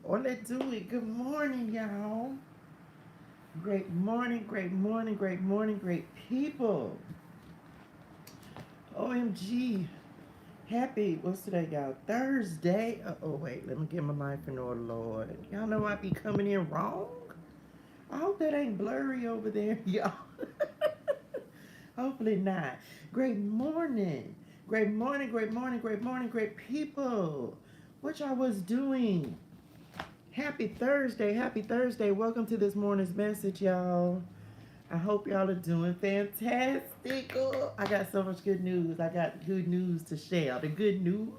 Or let's do it. Good morning, y'all. Great morning, great morning, great morning, great people. OMG. Happy, what's today, y'all? Thursday. Wait, let me get my life in order, Lord. Y'all know I be coming in wrong? I hope that ain't blurry over there, y'all. Hopefully not. Great morning. Great morning, great morning, great morning, great people. What y'all was doing? Happy Thursday, happy Thursday. Welcome to this morning's message, y'all. I hope y'all are doing fantastic. Oh, I got so much good news. I got good news to share. The good news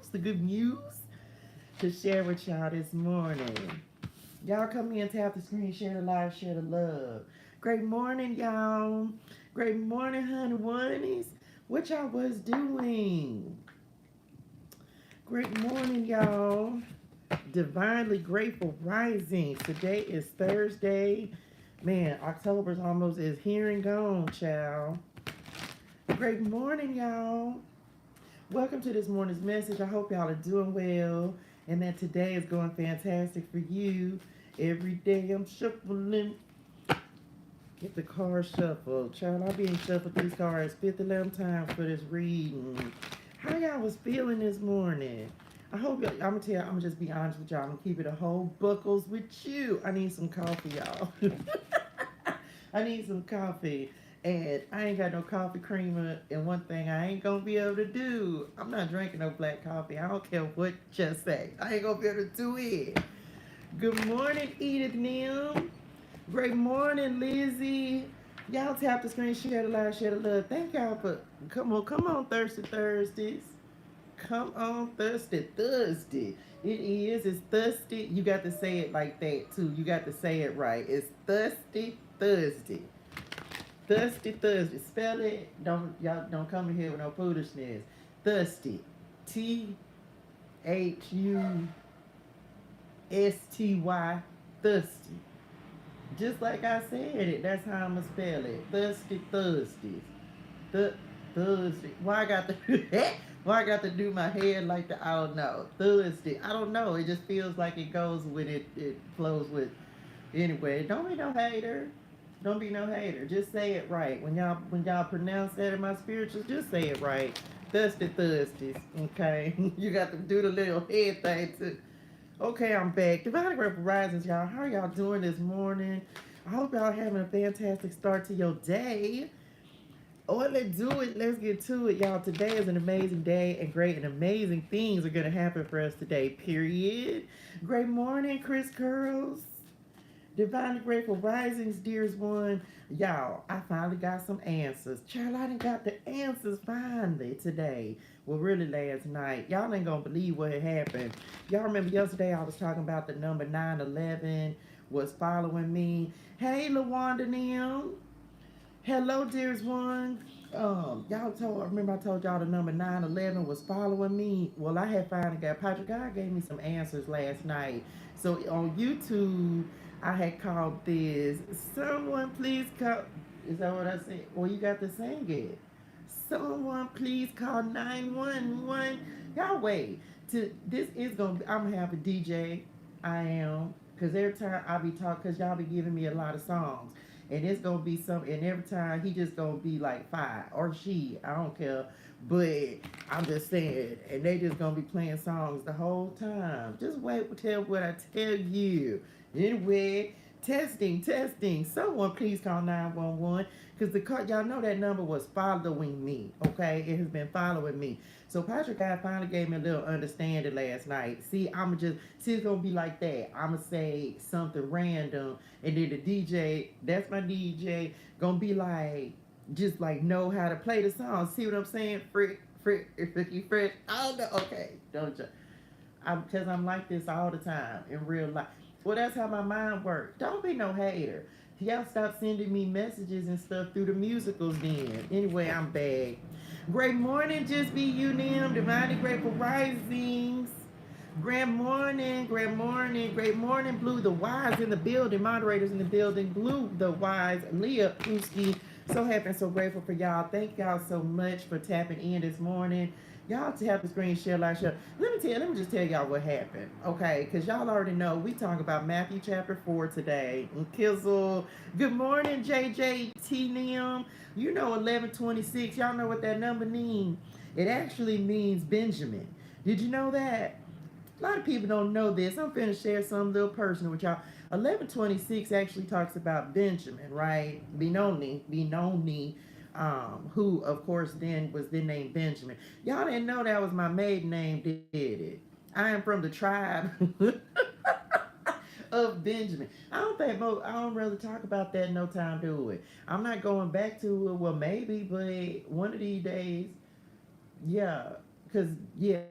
to share with y'all this morning. Y'all come in, tap the screen, share the live, share the love. Great morning, y'all. Great morning, honey bunnies. What y'all was doing? Great morning, y'all. Divinely Grateful Rising. Today is Thursday. Man, October's almost is here and gone, child. Great morning, y'all. Welcome to this morning's message. I hope y'all are doing well and that today is going fantastic for you. Every day I'm shuffling. Get the card shuffled. Child, I'll be in shuffled these cards 50 11 times for this reading. How y'all was feeling this morning? I hope y'all, I'm gonna just be honest with y'all. I'm gonna keep it a whole buckles with you. I need some coffee, y'all. I need some coffee. And I ain't got no coffee creamer. And one thing I ain't gonna be able to do, I'm not drinking no black coffee. I don't care what you say. I ain't gonna be able to do it. Good morning, Edith Nim. Great morning, Lizzie. Y'all tap the screen, share the live, share the love. Thank y'all for come on, Thirsty Thursdays. Come on, Thursday. It is. It's thirsty. You got to say it like that too. You got to say it right. It's thirsty Thursday. Thirsty Thursday. Spell it. Y'all don't come in here with no foolishness. Thirsty. THUSTY. Thirsty. Just like I said it. That's how I'ma spell it. Thirsty Thursdays. Thursday. Why I got to why I got to do my head like the I don't know. Thursday. I don't know. It just feels like it goes with it flows with anyway. Don't be no hater. Don't be no hater. Just say it right. When y'all pronounce that in my spirituals, just say it right. Thirsty Thursdays. Okay. You got to do the little head thing too. Okay, I'm back. Divine Grateful Risings, y'all. How are y'all doing this morning? I hope y'all having a fantastic start to your day. Oh, let's do it. Let's get to it, y'all. Today is an amazing day, and great and amazing things are going to happen for us today, period. Great morning, Chris Curls. Divinely Grateful Risings, dearest one. Y'all, I finally got some answers. Child, I done got the answers finally today. Well, really last night. Y'all ain't going to believe what had happened. Y'all remember yesterday I was talking about the number 911 was following me. Hey, LaWanda Nim. Hello, dearest one. I remember I told y'all the number 911 was following me. Well, I had finally got Patrick. God gave me some answers last night. So on YouTube, I had called this. Someone please call. Is that what I said? Well, you got to sing it. Someone please call 911. Y'all wait. This is gonna be. I'm gonna have a DJ. I am. Cause every time I be talking, cause y'all be giving me a lot of songs and it's gonna be some and every time he just gonna be like five or she, I don't care, but I'm just saying, and they just gonna be playing songs the whole time. Just wait tell what I tell you. Anyway, testing, someone please call 911 because the car, y'all know that number was following me. Okay, it has been following me. So Patrick God finally gave me a little understanding last night. See it's gonna be like that. I'ma say something random and then the DJ, that's my DJ, gonna be like just like know how to play the song. See what I'm saying? Frick. I don't know. Okay, don't you? Because I'm like this all the time in real life. Well, that's how my mind works. Don't be no hater. Y'all stop sending me messages and stuff through the musicals then. Anyway, I'm back. Great morning, just be you, Nim. Divinely Grateful Risings. Great morning, great morning, Blue. The wise in the building, moderators in the building, Blue, the wise, Leah, Uski. So happy and so grateful for y'all. Thank y'all so much for tapping in this morning. Y'all tap the screen, share, like, share. Let me just tell y'all what happened, okay? Because y'all already know we talk about Matthew chapter 4 today. And Kizzle, good morning, JJT Nim. You know 1126. Y'all know what that number means. It actually means Benjamin. Did you know that? A lot of people don't know this. I'm finna share some little personal with y'all. 1126 actually talks about Benjamin, right? Benoni, who of course then was then named Benjamin. Y'all didn't know that was my maiden name, did it? I am from the tribe of Benjamin. I don't really talk about that no time do it. I'm not going back to it. Well, maybe, but one of these days, yeah, because yeah,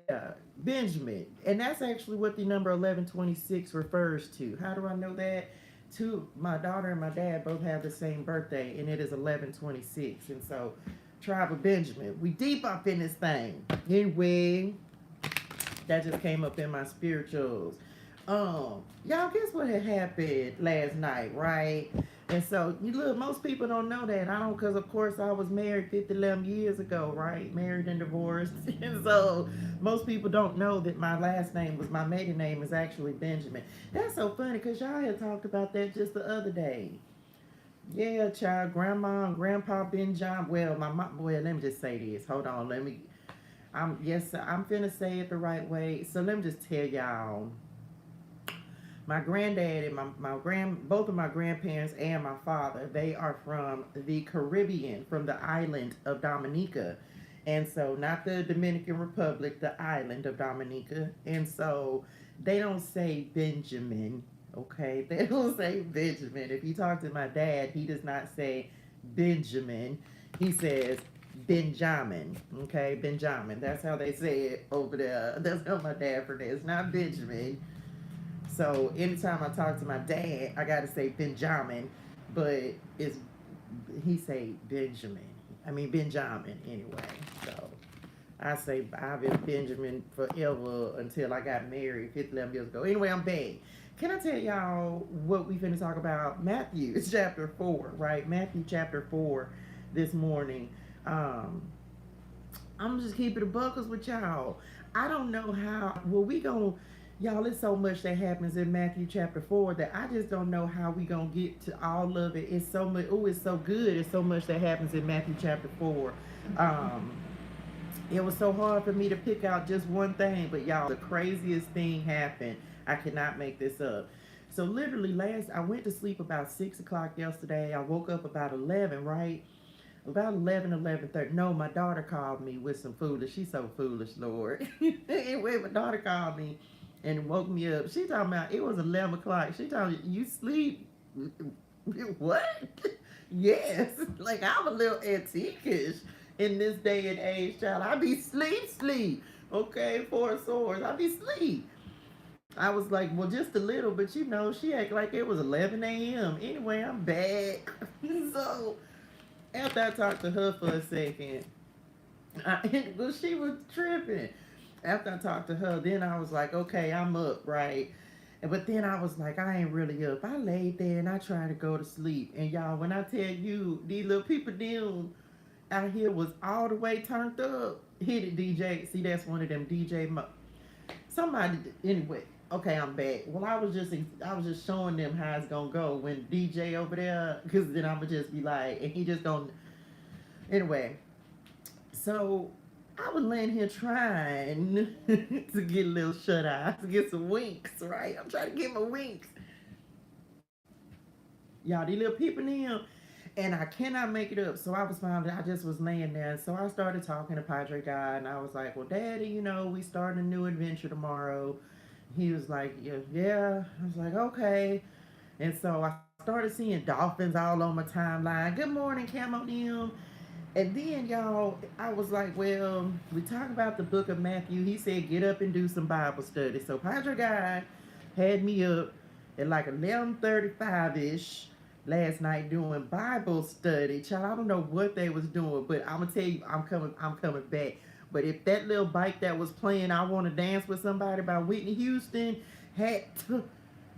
Benjamin, and that's actually what the number 1126 refers to. How do I know that? Two, my daughter and my dad both have the same birthday, and it is 1126, and so tribe of Benjamin. We deep up in this thing. Anyway, that just came up in my spirituals. Y'all, guess what had happened last night, right? And so, you look, most people don't know that. I don't, because of course I was married 11 years ago, right? Married and divorced. And so, most people don't know that my last name my maiden name is actually Benjamin. That's so funny, because y'all had talked about that just the other day. Yeah, child, grandma and grandpa Benjamin. Well, my mom, well, let me just say this. Hold on, yes, I'm finna say it the right way. So let me just tell y'all, my granddad and both of my grandparents and my father, they are from the Caribbean, from the island of Dominica. And so, not the Dominican Republic, the island of Dominica. And so, they don't say Benjamin, okay? They don't say Benjamin. If you talk to my dad, he does not say Benjamin. He says Benjamin, okay? Benjamin. That's how they say it over there. That's how my dad pronounced it. It's not Benjamin. So anytime I talk to my dad, I gotta say Benjamin, but it's he say Benjamin. I mean Benjamin anyway. So I say I've been Benjamin forever until I got married 11 years ago. Anyway, I'm back. Can I tell y'all what we finna talk about? Matthew chapter 4, right? Matthew chapter 4 this morning. I'm just keeping the buckles with y'all. I don't know how. Well, we gonna y'all. It's so much that happens in Matthew chapter 4 that I just don't know how we gonna get to all of it. It's so much. Oh, it's so good. It's so much that happens in Matthew chapter 4. Um, it was so hard for me to pick out just one thing, but y'all, the craziest thing happened. I cannot make this up. So literally, I went to sleep about 6 o'clock yesterday. I woke up about 11, right? About 11:30. No, my daughter called me with some foolish. She's so foolish, Lord. Anyway, my daughter called me and woke me up. She talking about it was 11 o'clock. She told me, you sleep? What? Yes. Like, I'm a little antiquish in this day and age, child. I be sleep. Okay, four swords. I be sleep. I was like, well, just a little, but she act like it was 11 a.m. Anyway, I'm back. So after I talked to her for a second, well, she was tripping. After I talked to her, then I was like, okay, I'm up, right? But then I was like, I ain't really up. I laid there and I tried to go to sleep. And y'all, when I tell you, these little people down out here was all the way turned up. Hit it, DJ. See, that's one of them DJ. Somebody, anyway. Okay, I'm back. Well, I was just showing them how it's gonna go when DJ over there, because then I'ma just be like, and he just gonna. Anyway, so I was laying here trying to get a little shut eye, to get some winks, right? I'm trying to get my winks. Y'all, these little people in, and I cannot make it up. So I just was laying there. So I started talking to Padre God, and I was like, well, Daddy, we starting a new adventure tomorrow. He was like, yeah. I was like, okay. And so I started seeing dolphins all on my timeline. Good morning, Camo them. And then, y'all, I was like, well, we talk about the book of Matthew. He said, get up and do some Bible study. So Padre God had me up at like 11:35-ish last night doing Bible study. Child, I don't know what they was doing, but I'm gonna tell you, I'm coming back. But if that little bike that was playing I Want to Dance with Somebody by Whitney Houston had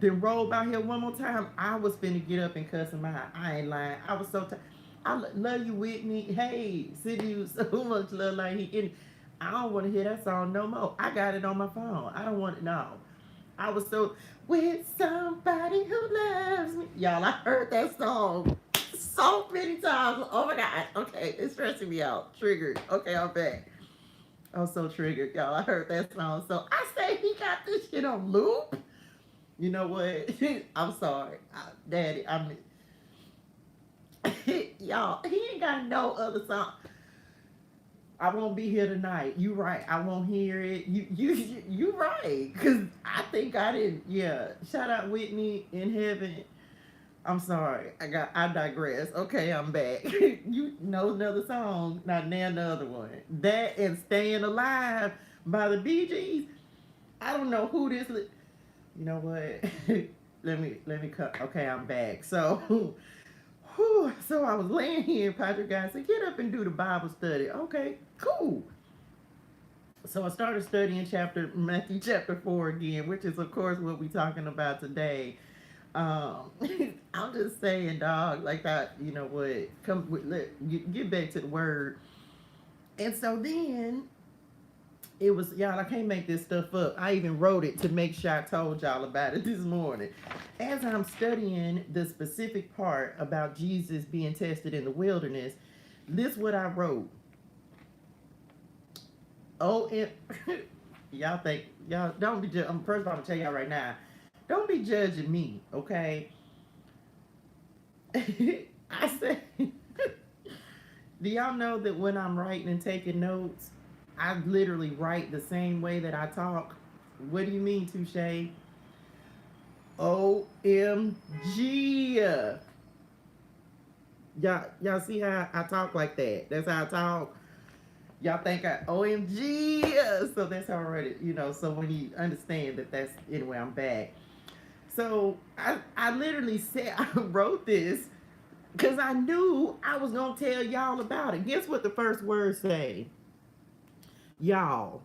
then rolled by here one more time, I was finna get up and cuss him out. I ain't lying. I was so tired. I love you, Whitney. Hey, City, you so much love like he. I don't want to hear that song no more. I got it on my phone. I don't want it. No. I was so with somebody who loves me. Y'all, I heard that song so many times. Oh my God. Okay, it's stressing me out. Triggered. Okay, I'm back. I'm so triggered, y'all. I heard that song. So I say he got this shit on loop. You know what? I'm sorry. Daddy, y'all, he ain't got no other song. I won't be here tonight. You right. I won't hear it. You right. Cause I think I didn't. Yeah. Shout out Whitney in heaven. I'm sorry. I digress. Okay, I'm back. You know another song. Not now another one. That and Staying Alive by the Bee Gees. I don't know who this. You know what? let me cut. Okay, I'm back. So whew, so I was laying here, and Patrick guy said, "Get up and do the Bible study." Okay, cool. So I started studying Matthew chapter 4 again, which is of course what we're talking about today. Um, I'm just saying, dog, like that. You know what? Get back to the word. And so then it was, y'all, I can't make this stuff up. I even wrote it to make sure I told y'all about it this morning. As I'm studying the specific part about Jesus being tested in the wilderness, this is what I wrote. Oh, and y'all think, y'all don't be judging. First of all, I'm gonna tell y'all right now, don't be judging me, okay? I said, do y'all know that when I'm writing and taking notes, I literally write the same way that I talk? What do you mean, ToShae? OMG. Y'all see how I talk like that? That's how I talk. Y'all think I OMG. So that's how I write it, you know. So when you understand that's anyway, I'm back. So I literally said I wrote this because I knew I was gonna tell y'all about it. Guess what the first words say? Y'all.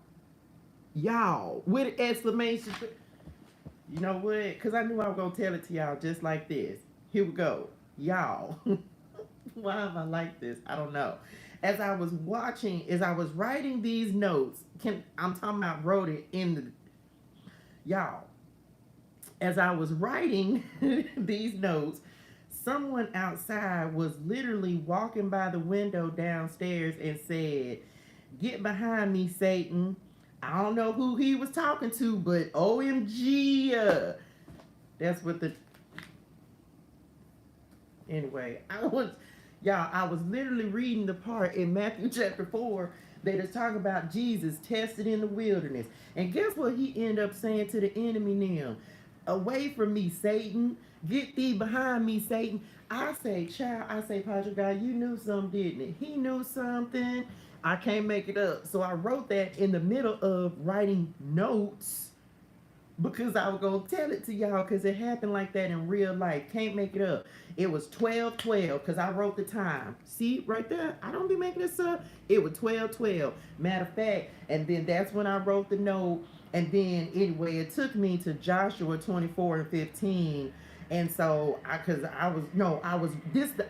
Y'all. With an exclamation. You know what? Because I knew I was gonna tell it to y'all just like this. Here we go. Y'all. Why am I like this? I don't know. As I was writing these notes, I'm talking about wrote it in the y'all. As I was writing these notes, someone outside was literally walking by the window downstairs and said, "Get behind me, Satan." I don't know who he was talking to, but OMG. That's what the. Anyway, I was literally reading the part in Matthew chapter 4 that is talking about Jesus tested in the wilderness. And guess what he ended up saying to the enemy now? "Away from me, Satan. Get thee behind me, Satan." I say, child, Patrick, God, you knew something, didn't it? He knew something. I can't make it up. So I wrote that in the middle of writing notes because I was going to tell it to y'all because it happened like that in real life. Can't make it up. It was 12:12 because I wrote the time. See, right there? I don't be making this up. It was 12:12. Matter of fact, and then that's when I wrote the note. And then, anyway, it took me to Joshua 24:15. And so, I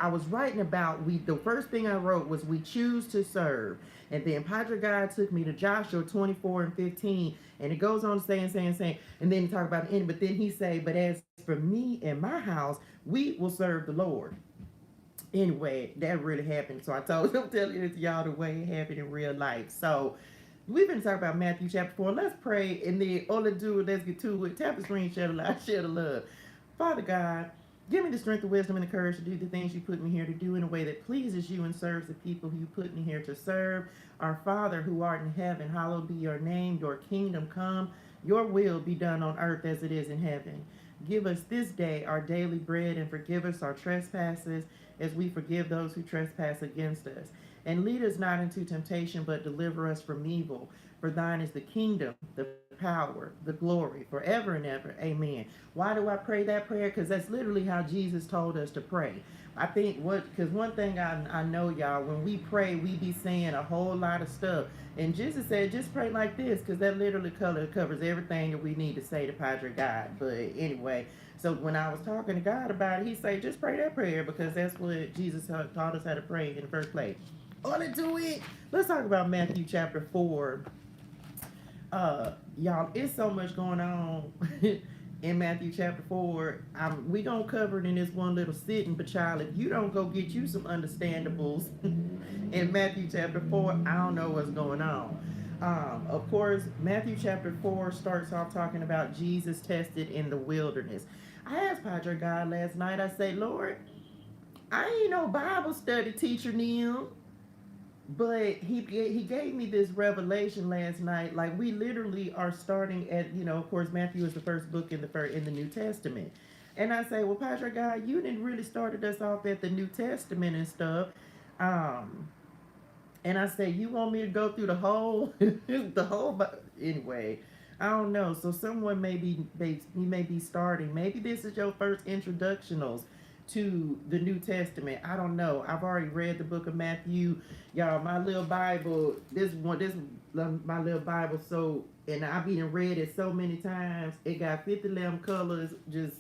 was writing about, the first thing I wrote was we choose to serve. And then Padre God took me to Joshua 24:15. And it goes on saying. And then he talked about the end. But then he say, "But as for me and my house, we will serve the Lord." Anyway, that really happened. So I'm telling it to y'all the way it happened in real life. So we've been talking about Matthew chapter 4. Let's pray. And then let's get to it. Tap the screen, share the light, share the love. Father God, give me the strength, the wisdom, and the courage to do the things you put me here to do in a way that pleases you and serves the people you put me here to serve. Our Father who art in heaven, hallowed be your name. Your kingdom come. Your will be done on earth as it is in heaven. Give us this day our daily bread, and forgive us our trespasses as we forgive those who trespass against us. And lead us not into temptation, but deliver us from evil. For thine is the kingdom, the power, the glory, forever and ever. Amen. Why do I pray that prayer? Because that's literally how Jesus told us to pray. I think because one thing I know, y'all, when we pray, we be saying a whole lot of stuff. And Jesus said, just pray like this, because that literally covers everything that we need to say to Padre God. But anyway, so when I was talking to God about it, he said, just pray that prayer, because that's what Jesus taught us how to pray in the first place. On into it. Let's talk about Matthew chapter 4. Y'all, it's so much going on in Matthew chapter 4. We gonna cover it in this one little sitting, but child, if you don't go get you some understandables in Matthew chapter 4, I don't know what's going on. Of course, Matthew chapter 4 starts off talking about Jesus tested in the wilderness. I asked Padre God last night, I say, Lord, I ain't no Bible study teacher, Neil. But he gave me this revelation last night. Like, we literally are starting at, of course, Matthew is the first book in the New Testament. And I say, well, Padre God, you didn't really started us off at the New Testament and stuff. Um, and I say, you want me to go through the whole, anyway. I don't know. So someone may be starting. Maybe this is your first introductionals to the New Testament. I don't know. I've already read the book of Matthew. Y'all, my little Bible, my little Bible, so, and I've even read it so many times. It got 50 colors, just,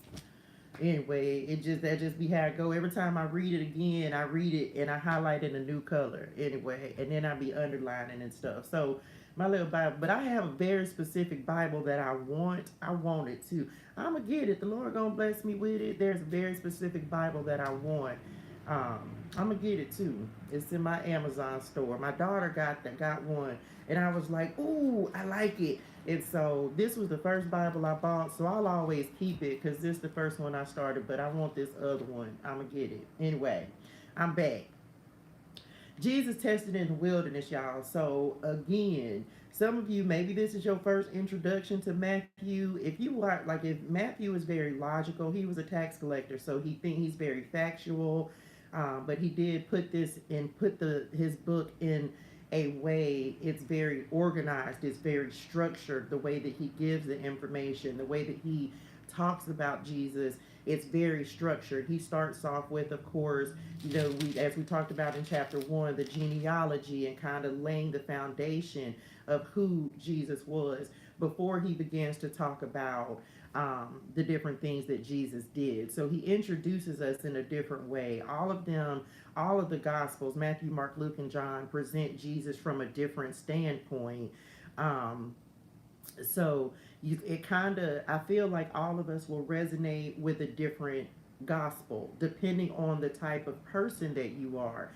anyway, that just be how it go. Every time I read it again, I read it and I highlight in a new color, anyway, and then I be underlining and stuff. So, my little Bible, but I have a very specific Bible that I want it to. I'm gonna get it. The Lord gonna bless me with it. There's a very specific Bible that I want. I'm gonna get it too. It's in my Amazon store. My daughter got one, and I was like, ooh, I like it. And so this was the first Bible I bought, so I'll always keep it because this is the first one I started. But I want this other one. I'm gonna get it anyway. I'm back. Jesus tested in the wilderness, y'all. So again, some of you, maybe this is your first introduction to Matthew. If you are if Matthew is very logical, he was a tax collector, so he's very factual. But he did put his book in a way, it's very organized, it's very structured, the way that he gives the information, the way that he talks about Jesus, it's very structured. He starts off with, of course, as we talked about in chapter 1, the genealogy and kind of laying the foundation of who Jesus was before he begins to talk about the different things that Jesus did. So he introduces us in a different way. All of the Gospels, Matthew, Mark, Luke, and John, present Jesus from a different standpoint. So I feel like all of us will resonate with a different gospel depending on the type of person that you are.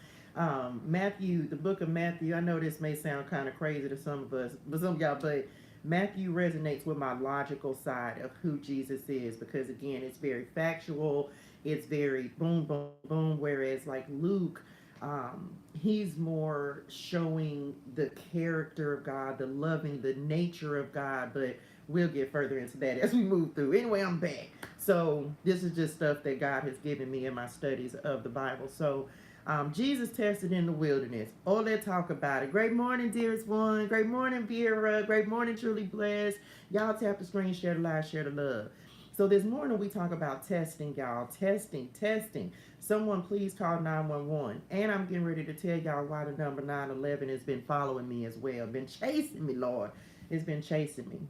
Matthew, the book of Matthew, I know this may sound kind of crazy to some of us, but some of y'all, but Matthew resonates with my logical side of who Jesus is because, again, it's very factual, it's very boom, boom, boom, whereas like Luke, he's more showing the character of God, the loving, the nature of God, but we'll get further into that as we move through. Anyway, I'm back. So this is just stuff that God has given me in my studies of the Bible. So Jesus tested in the wilderness. Oh, let's talk about it. Great morning, dearest one. Great morning, Vera. Great morning, truly blessed. Y'all tap the screen, share the live, share the love. So this morning we talk about testing, y'all. Testing. Someone please call 911. And I'm getting ready to tell y'all why the number 911 has been following me as well. Been chasing me, Lord. It's been chasing me.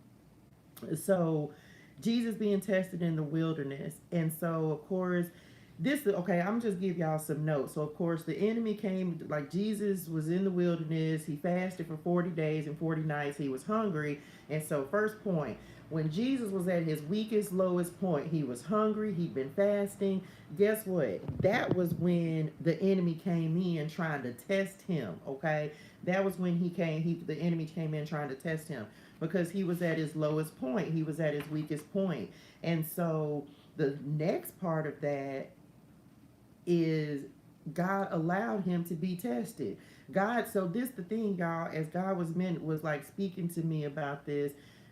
So Jesus being tested in the wilderness. And so, of course, I'm just give y'all some notes. So, of course, the enemy came, like Jesus was in the wilderness. He fasted for 40 days and 40 nights. He was hungry. And so, first point, when Jesus was at his weakest, lowest point, he was hungry. He'd been fasting. Guess what? That was when the enemy came in trying to test him, okay? That was when the enemy came in trying to test him because he was at his lowest point. He was at his weakest point. And so, the next part of that is God allowed him to be tested. So this the thing, y'all, as God was like speaking to me about this,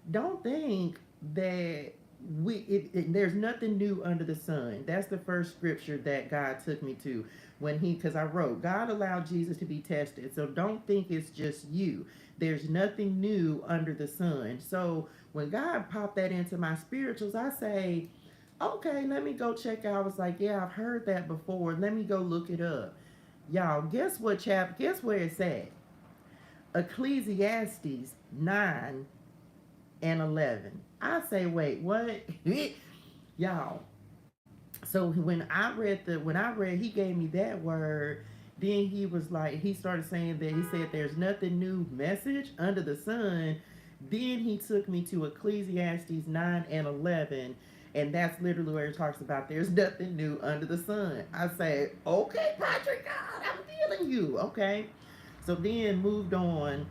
don't think that there's nothing new under the sun. That's the first scripture that God took me to because I wrote, God allowed Jesus to be tested. So don't think it's just you. There's nothing new under the sun. So when God popped that into my spirituals, I say, okay, let me go check out. I was like, yeah, I've heard that before. Let me go look it up. Y'all, guess where it's at? Ecclesiastes 9 and 11. I say, wait, what? Y'all. So when I read he gave me that word, Then he was like, he started saying that he said there's nothing new message under the sun. Then he took me to Ecclesiastes 9 and 11. And that's literally where it talks about there's nothing new under the sun. I said, okay, Patrick, God, I'm feeling you. Okay. So then moved on.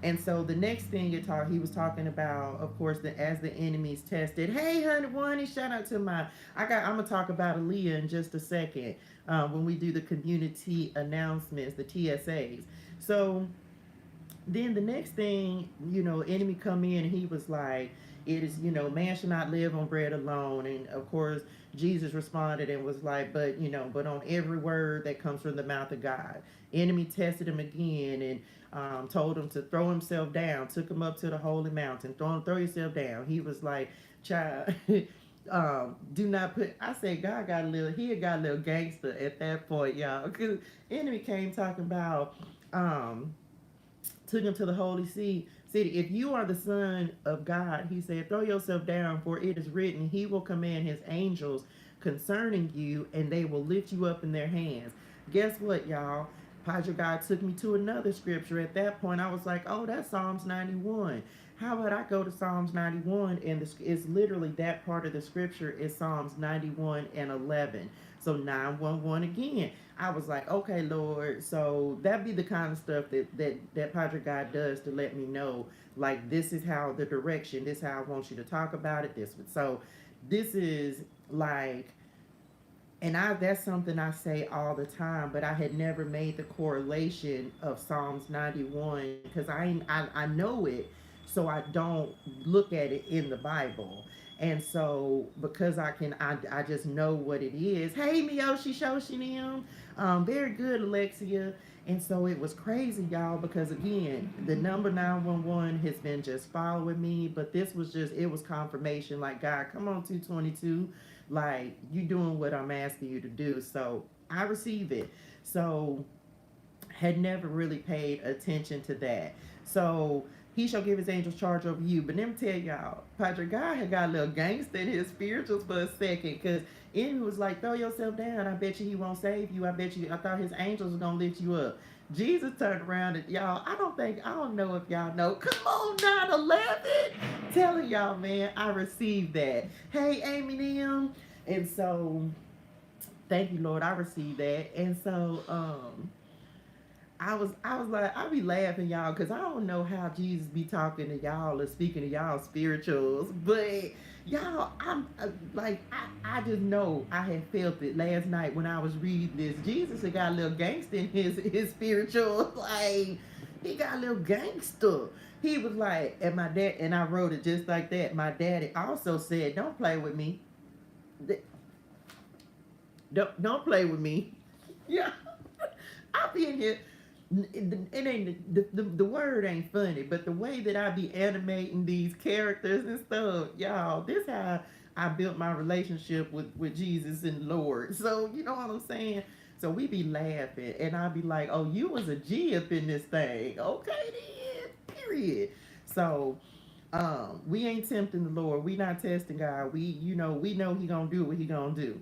And so the next thing he was talking about, of course, as the enemies tested. Hey, honey, shout out to I'm gonna talk about Aaliyah in just a second when we do the community announcements, the TSAs. So then the next thing, enemy come in and he was like, it is, man should not live on bread alone. And of course, Jesus responded and was like, but on every word that comes from the mouth of God. Enemy tested him again and told him to throw himself down, took him up to the holy mountain, throw yourself down. He was like, child, do not put. I said, God he got a little gangster at that point, y'all. Because enemy came talking about, took him to the holy city. If you are the son of God, he said, throw yourself down, for it is written, he will command his angels concerning you, and they will lift you up in their hands. Guess what, y'all? Padre God took me to another scripture. At that point, I was like, oh, that's Psalms 91. How about I go to Psalms 91? And it's literally that part of the scripture is Psalms 91 and 11. So 911 again. I was like, okay, Lord. So that be the kind of stuff that Padre God does to let me know, like, this is how the direction, this is how I want you to talk about it. This is like, and that's something I say all the time, but I had never made the correlation of Psalms 91 because I know it, so I don't look at it in the Bible. And so because I just know what it is. Hey, Miyoshi Shoshinim. Very good, Alexia. And so it was crazy, y'all, because again, the number 911 has been just following me, but this was it was confirmation, like, God, come on, 222, like, you doing what I'm asking you to do. So I receive it. So had never really paid attention to that. So he shall give his angels charge over you. But let me tell y'all, Padre God had got a little gangster in his spirituals for a second, because enemy was like, throw yourself down. I bet you he won't save you. I thought his angels were going to lift you up. Jesus turned around and y'all, I don't know if y'all know. Come on, 9/11. Telling y'all, man, I received that. Hey, Amy Nim. And so, thank you, Lord, I received that. And so, I was like, I be laughing, y'all, because I don't know how Jesus be talking to y'all or speaking to y'all spirituals, but y'all, I just know I had felt it last night when I was reading this. Jesus had got a little gangster in his spiritual, like, he got a little gangster. He was like, and my dad, and I wrote it just like that. My daddy also said, don't play with me. Don't play with me. Yeah. I be in here. It ain't the word ain't funny, but the way that I be animating these characters and stuff, y'all, this how I built my relationship with Jesus and the Lord. So you know what I'm saying? So we be laughing, and I be like, "Oh, you was a G up in this thing, okay? Then, period." So, we ain't tempting the Lord. We not testing God. We know He gonna do what He gonna do.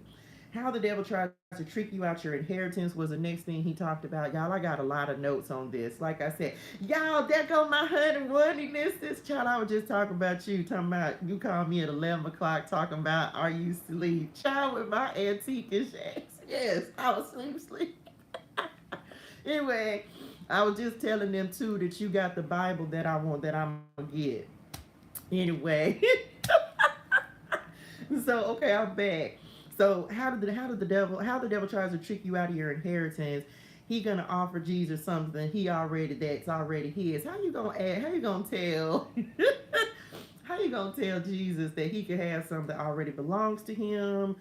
How the devil tries to trick you out your inheritance was the next thing he talked about. Y'all, I got a lot of notes on this. Like I said, y'all, there go my 101 this child. I was just talking about you, talking about you called me at 11 o'clock talking about are you asleep? Child, with my antique and shakes. Yes, I was sleep. Anyway, I was just telling them too that you got the Bible that I'm gonna get. Anyway. So okay, I'm back. So how the devil tries to trick you out of your inheritance? He gonna offer Jesus something that's already his. How you gonna add? How you gonna tell? How you gonna tell Jesus that he can have something that already belongs to him?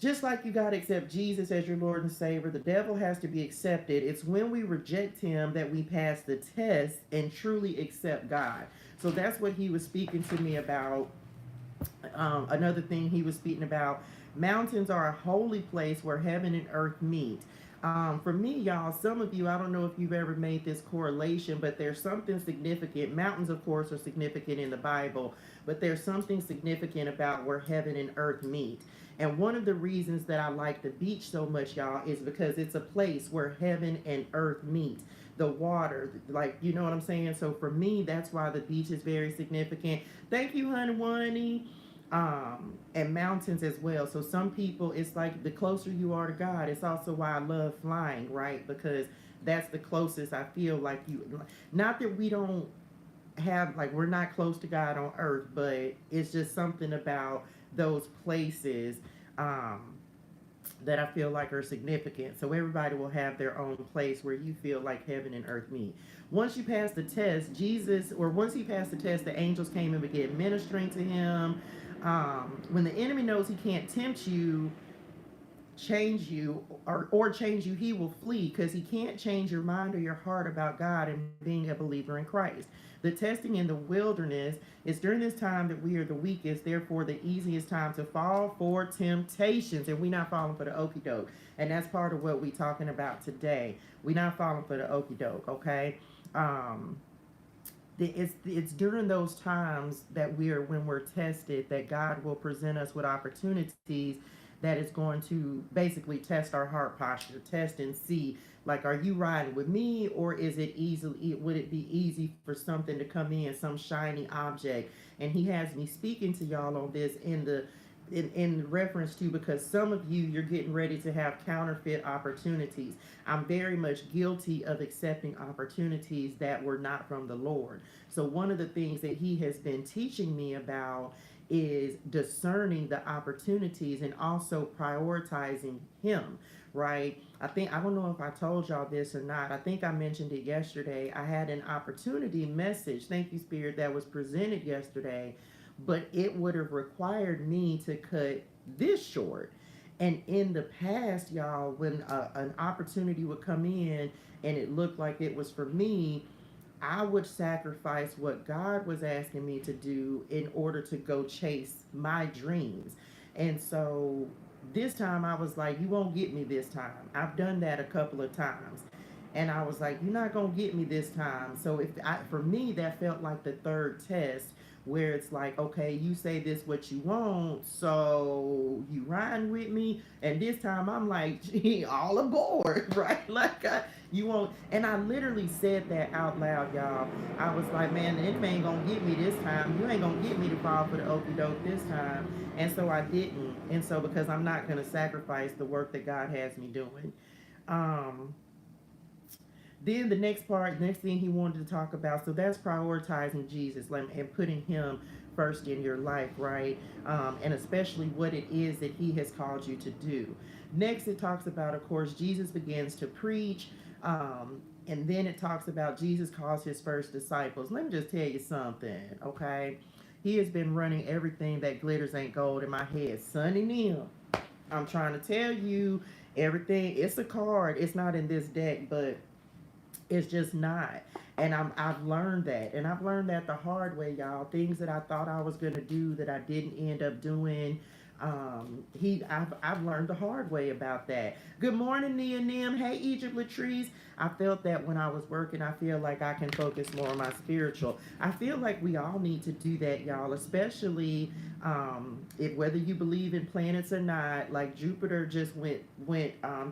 Just like you gotta accept Jesus as your Lord and Savior, the devil has to be accepted. It's when we reject him that we pass the test and truly accept God. So that's what he was speaking to me about. Another thing he was speaking about, mountains are a holy place where heaven and earth meet. For me, y'all, some of you, I don't know if you've ever made this correlation, but there's something significant. Mountains, of course, are significant in the Bible, but there's something significant about where heaven and earth meet. And one of the reasons that I like the beach so much, y'all, is because it's a place where heaven and earth meet. The water, like, you know what I'm saying? So for me, that's why the beach is very significant. Thank you, honey, Wani. And mountains as well. So some people, it's like the closer you are to God. It's also why I love flying, right? Because that's the closest I feel like you. Not that we don't have, like, we're not close to God on earth, but it's just something about those places um, that I feel like are significant. So everybody will have their own place where you feel like heaven and earth meet. Once you pass the test, once he passed the test, the angels came and began ministering to him. When the enemy knows he can't tempt you, change you, or change you, he will flee, because he can't change your mind or your heart about God and being a believer in Christ. The testing in the wilderness is during this time that we are the weakest, therefore the easiest time to fall for temptations, and we're not falling for the okie doke. And that's part of what we're talking about today. We're not falling for the okie doke, okay? It's during those times that when we're tested, that God will present us with opportunities that is going to basically test our heart posture, test and see, like, are you riding with me, or would it be easy for something to come in, some shiny object? And he has me speaking to y'all on this in reference to, because some of you, you're getting ready to have counterfeit opportunities. I'm very much guilty of accepting opportunities that were not from the Lord. So one of the things that he has been teaching me about is discerning the opportunities and also prioritizing him, right? I don't know if I told y'all this or not. I think I mentioned it yesterday. I had an opportunity message, thank you, Spirit, that was presented yesterday, but it would have required me to cut this short. And in the past, y'all, when an opportunity would come in and it looked like it was for me, I would sacrifice what God was asking me to do in order to go chase my dreams. And so this time I was like, you won't get me this time. I've done that a couple of times. And I was like, you're not going to get me this time. So for me, that felt like the third test, where it's like, okay, you say this what you want, so you riding with me, and this time I'm like, gee, all aboard, right? Like, you won't. And I literally said that out loud, y'all. I was like, man, the enemy ain't gonna get me this time. You ain't gonna get me to fall for the okie doke this time. And so I didn't. And so, because I'm not gonna sacrifice the work that God has me doing. Then the next thing he wanted to talk about, so that's prioritizing Jesus and putting him first in your life, right? And especially what it is that he has called you to do. Next, it talks about, of course, Jesus begins to preach. And then it talks about Jesus calls his first disciples. Let me just tell you something, okay? He has been running everything that glitters ain't gold in my head. Sonny Neil, I'm trying to tell you everything. It's a card. It's not in this deck, but it's just not. And I've learned that. And I've learned that the hard way, y'all. Things that I thought I was going to do that I didn't end up doing. I've learned the hard way about that. Good morning, Nia Nim. Hey, Egypt Latrice. I felt that when I was working, I feel like I can focus more on my spiritual. I feel like we all need to do that, y'all, especially if whether you believe in planets or not. Like Jupiter just went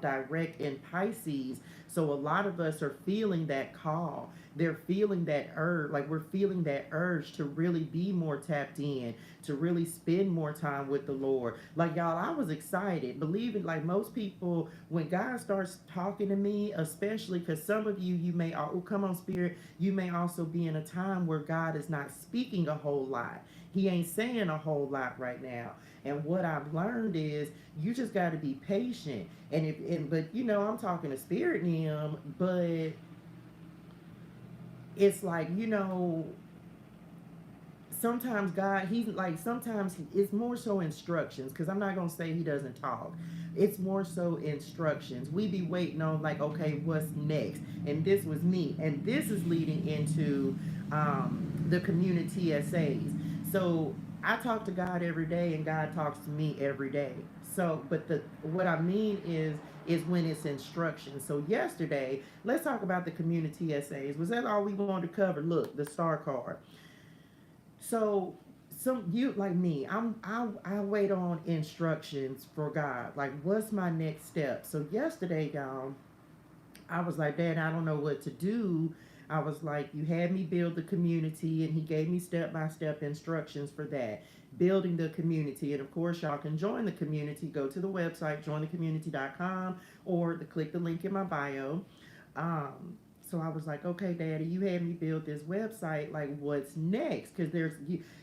direct in Pisces. So a lot of us are feeling that call. They're feeling that urge, like we're feeling that urge to really be more tapped in, to really spend more time with the Lord. Like, y'all, I was excited. Believe it, like most people, when God starts talking to me, especially because some of you may, oh, come on, Spirit, you may also be in a time where God is not speaking a whole lot. He ain't saying a whole lot right now. And what I've learned is you just got to be patient. But you know, I'm talking to Spirit Nim, but it's like, you know, sometimes God, he's like, sometimes it's more so instructions, because I'm not going to say he doesn't talk. It's more so instructions. We be waiting on, like, okay, what's next? And this was me. And this is leading into the CommuniTEA essays. So I talk to God every day, and God talks to me every day. So, but the what I mean is when it's instruction. So yesterday, let's talk about the community essays. Was that all we wanted to cover? Look, the star card. So some you like me, I wait on instructions for God. Like, what's my next step? So yesterday, y'all, I was like, Dad, I don't know what to do. I was like, you had me build the community, and he gave me step by step instructions for that. Building the community. And of course, y'all can join the community. Go to the website, jointhecommunitea.com, or click the link in my bio. So I was like, okay, Daddy, you had me build this website. Like, what's next? Because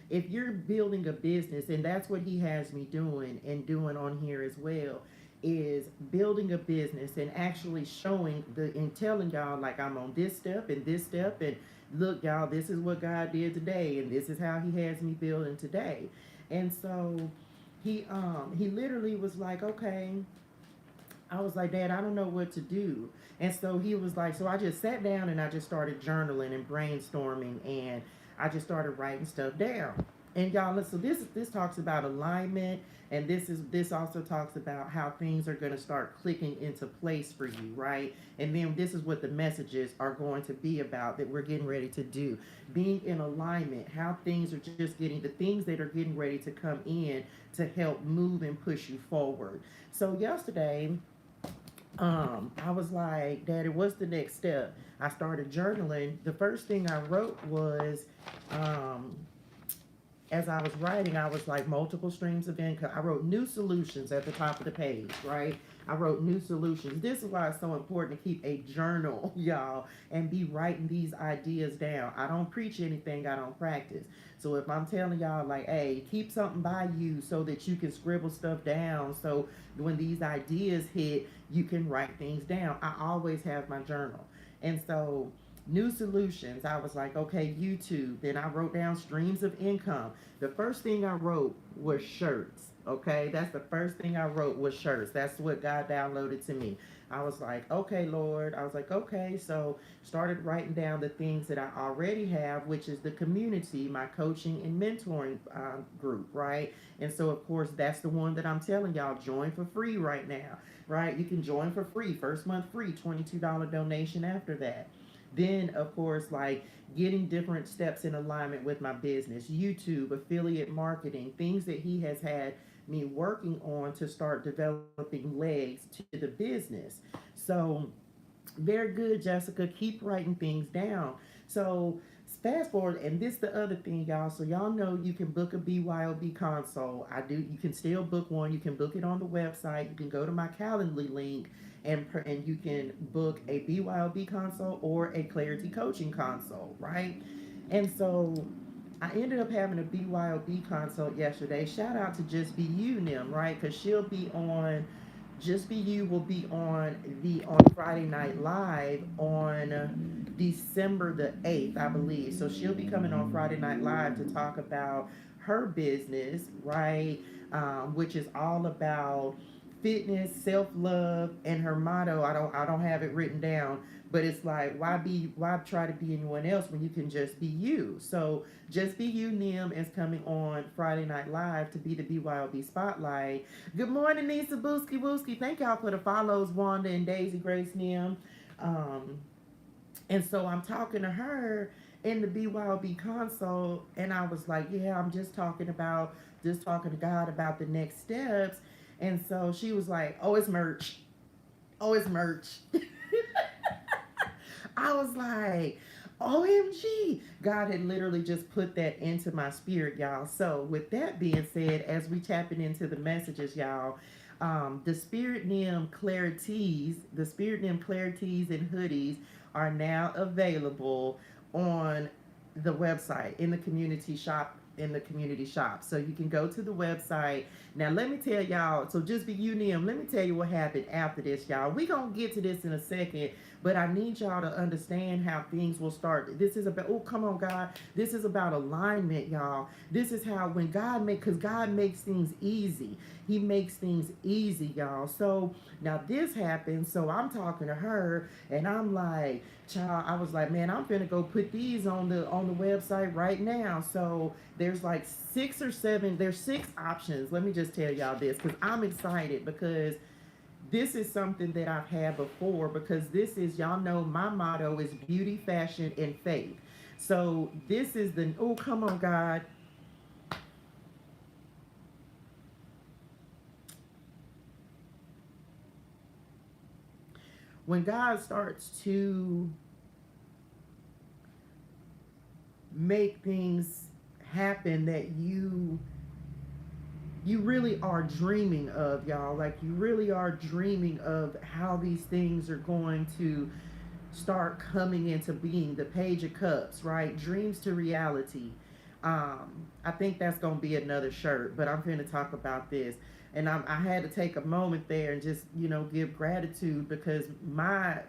if you're building a business, and that's what he has me doing and doing on here as well, is building a business and actually showing and telling y'all, like, I'm on this step, and look, y'all, this is what God did today, and this is how he has me building today. And so he literally was like, okay. I was like, Dad, I don't know what to do. And so he was like, so I just sat down and I just started journaling and brainstorming, and I just started writing stuff down. And y'all, so this talks about alignment, and this also talks about how things are going to start clicking into place for you, right? And then this is what the messages are going to be about that we're getting ready to do. Being in alignment, how things are just getting the things that are getting ready to come in to help move and push you forward. So yesterday, I was like, Daddy, what's the next step? I started journaling. The first thing I wrote was, um, as I was writing, I was like, multiple streams of income. I wrote new solutions at the top of the page, right? I wrote new solutions. This is why it's so important to keep a journal, y'all, and be writing these ideas down. I don't preach anything I don't practice. So if I'm telling y'all, like, hey, keep something by you so that you can scribble stuff down, so when these ideas hit, you can write things down. I always have my journal. And so new solutions, I was like, okay, YouTube. Then I wrote down streams of income. The first thing I wrote was shirts. Okay, that's the first thing I wrote was shirts. That's what God downloaded to me. I was like, okay, Lord. I was like, okay. So started writing down the things that I already have, which is the community, my coaching and mentoring group, right? And so, of course, that's the one that I'm telling y'all, join for free right now, right? You can join for free. First month free, $22 donation after that. Then, of course, like getting different steps in alignment with my business, YouTube, affiliate marketing, things that he has had me working on to start developing legs to the business. So, very good, Jessica. Keep writing things down. So, fast forward, and this the other thing, y'all. So y'all know you can book a BYOB console. I do. You can still book one. You can book it on the website. You can go to my Calendly link, and you can book a BYOB console or a ClariTEA Coaching console, right? And so I ended up having a BYOB consult yesterday. Shout out to Just Be You, Nim, right? Because she'll be on. Just Be You will be on Friday Night Live on December the 8th, I believe. So she'll be coming on Friday Night Live to talk about her business, right? Which is all about fitness, self love, and her motto. I don't have it written down, but it's like, why try to be anyone else when you can just be you? So Just Be You, Nim, is coming on Friday Night Live to be the BYOB spotlight. Good morning, Nisa Booski Wooski. Thank y'all for the follows, Wanda and Daisy Grace Nim. Um, and so I'm talking to her in the BYOB console, and I was like, yeah, I'm just talking to God about the next steps. And so she was like, oh, it's merch. Oh, it's merch. I was like, OMG. God had literally just put that into my spirit, y'all. So, with that being said, as we tapping into the messages, y'all, the Spirit Name ClariTEAs and hoodies are now available on the website in the community shop. So you can go to the website. Now let me tell y'all, so Just Be You, Nim, let me tell you what happened after this, y'all. We gonna get to this in a second, but I need y'all to understand how things will start. This is about, oh, come on, God. This is about alignment, y'all. This is how, when because God makes things easy. He makes things easy, y'all. So now this happened, so I'm talking to her, and I'm like, child, I was like, man, I'm finna go put these on the website right now. So there's like 6 or 7, there's 6 options. Let me just tell y'all this because I'm excited because this is something that I've had before, because this is, y'all know my motto is beauty, fashion, and faith. So this is the, oh, come on, God. When God starts to make things happen that you really are dreaming of, y'all, like you really are dreaming of how these things are going to start coming into being, the Page of Cups, right? Dreams to reality. I think that's gonna be another shirt, but I'm going to talk about this. And I had to take a moment there and just, give gratitude, because my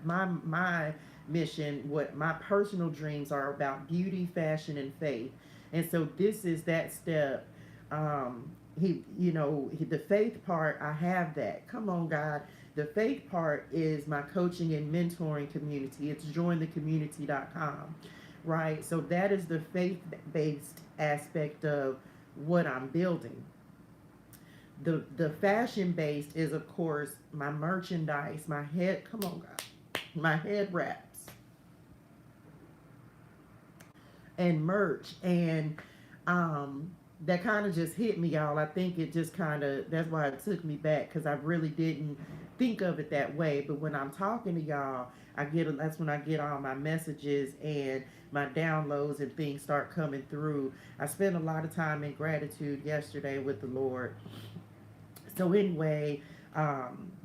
mission, what my personal dreams are about, beauty, fashion, and faith. And so this is that step. The faith part, I have that. Come on, God. The faith part is my coaching and mentoring community. It's jointhecommunitea.com, right? So that is the faith-based aspect of what I'm building. The fashion-based is, of course, my merchandise, my head, come on, God, my head wraps and merch. And that kind of just hit me, y'all. I think it just kind of, that's why it took me back, because I really didn't think of it that way. But when I'm talking to y'all, that's when I get all my messages and my downloads and things start coming through. I spent a lot of time in gratitude yesterday with the Lord. So anyway,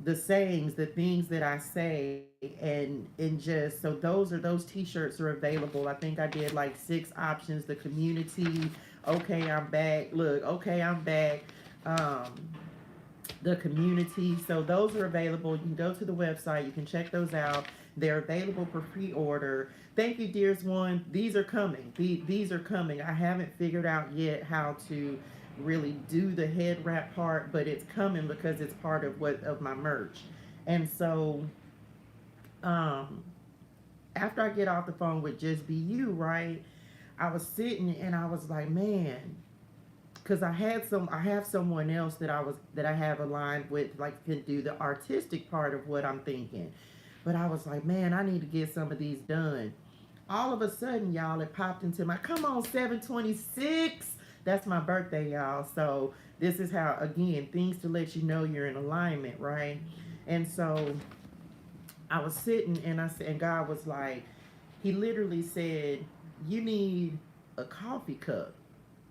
the sayings, the things that I say, and just, so those t-shirts are available. I think I did like 6 options. The community, okay, I'm back. Look, okay, I'm back. The community. So those are available. You can go to the website. You can check those out. They're available for pre-order. Thank you, dearest one. These are coming. These are coming. I haven't figured out yet how to really do the head wrap part, but it's coming because it's part of my merch. And so after I get off the phone with Just Be You, right, I was sitting and I was like, man, because I have someone else that I have aligned with, like, can do the artistic part of what I'm thinking. But I was like, man, I need to get some of these done. All of a sudden, y'all, it popped into my, come on, 726. That's my birthday, y'all. So this is how, again, things to let you know you're in alignment, right? And so I was sitting and and God was like, he literally said, you need a coffee cup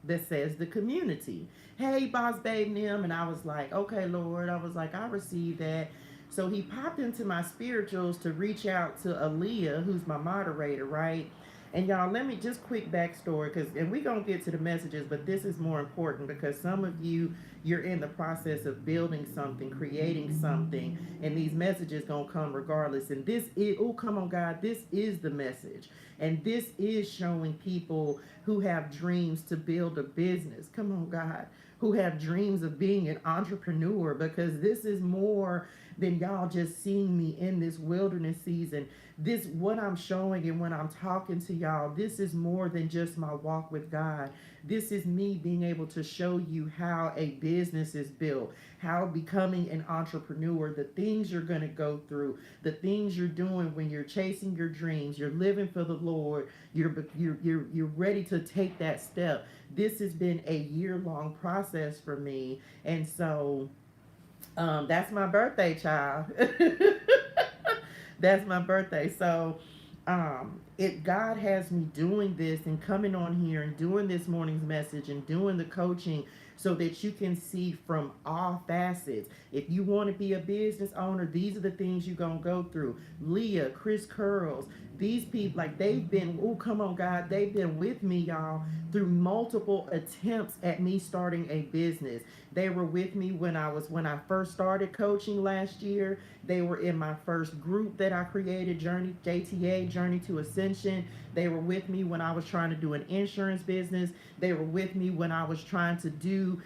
that says the community. Hey, boss babe Nim. And I was like, okay, Lord. I was like, I received that. So he popped into my spirituals to reach out to Aaliyah, who's my moderator, right? And y'all, let me just quick backstory, and we're going to get to the messages, but this is more important because some of you're in the process of building something, creating something, and these messages going to come regardless. And this is, oh, come on, God, this is the message. And this is showing people who have dreams to build a business. Come on, God, who have dreams of being an entrepreneur, because this is more than y'all just seeing me in this wilderness season. This, what I'm showing and when I'm talking to y'all, this is more than just my walk with God. This is me being able to show you how a business is built, how becoming an entrepreneur, the things you're going to go through, the things you're doing when you're chasing your dreams, you're living for the Lord, you're ready to take that step. This has been a year-long process for me. And so that's my birthday, child. That's my birthday. So God has me doing this and coming on here and doing this morning's message and doing the coaching so that you can see from all facets. If you want to be a business owner, these are the things you're going to go through. Leah, Chris Curls, these people, like, they've been, oh, come on, God, they've been with me, y'all, through multiple attempts at me starting a business. They were with me when I first started coaching last year. They were in my first group that I created, JTA, Journey to Ascension. They were with me when I was trying to do an insurance business. They were with me when I was trying to do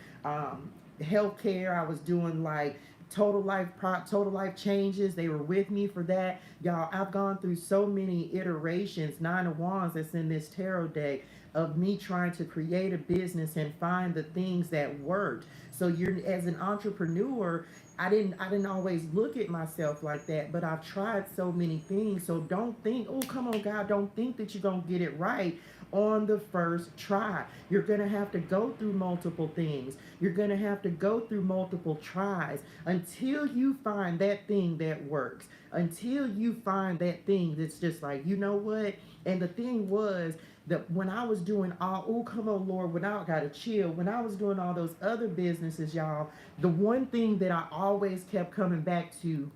healthcare. I was doing like total life changes. They were with me for that. Y'all, I've gone through so many iterations, 9 of Wands that's in this tarot deck. of me trying to create a business and find the things that worked. So you're, as an entrepreneur, I didn't always look at myself like that, but I've tried so many things. So don't think, oh come on God, don't think that you're gonna get it right on the first try. You're gonna have to go through multiple things. You're gonna have to go through multiple tries until you find that thing that works. Until you find that thing that's just like, you know what? And the thing was that when I was doing all, oh come on Lord, when I gotta chill, when I was doing all those other businesses, y'all, the one thing that I always kept coming back to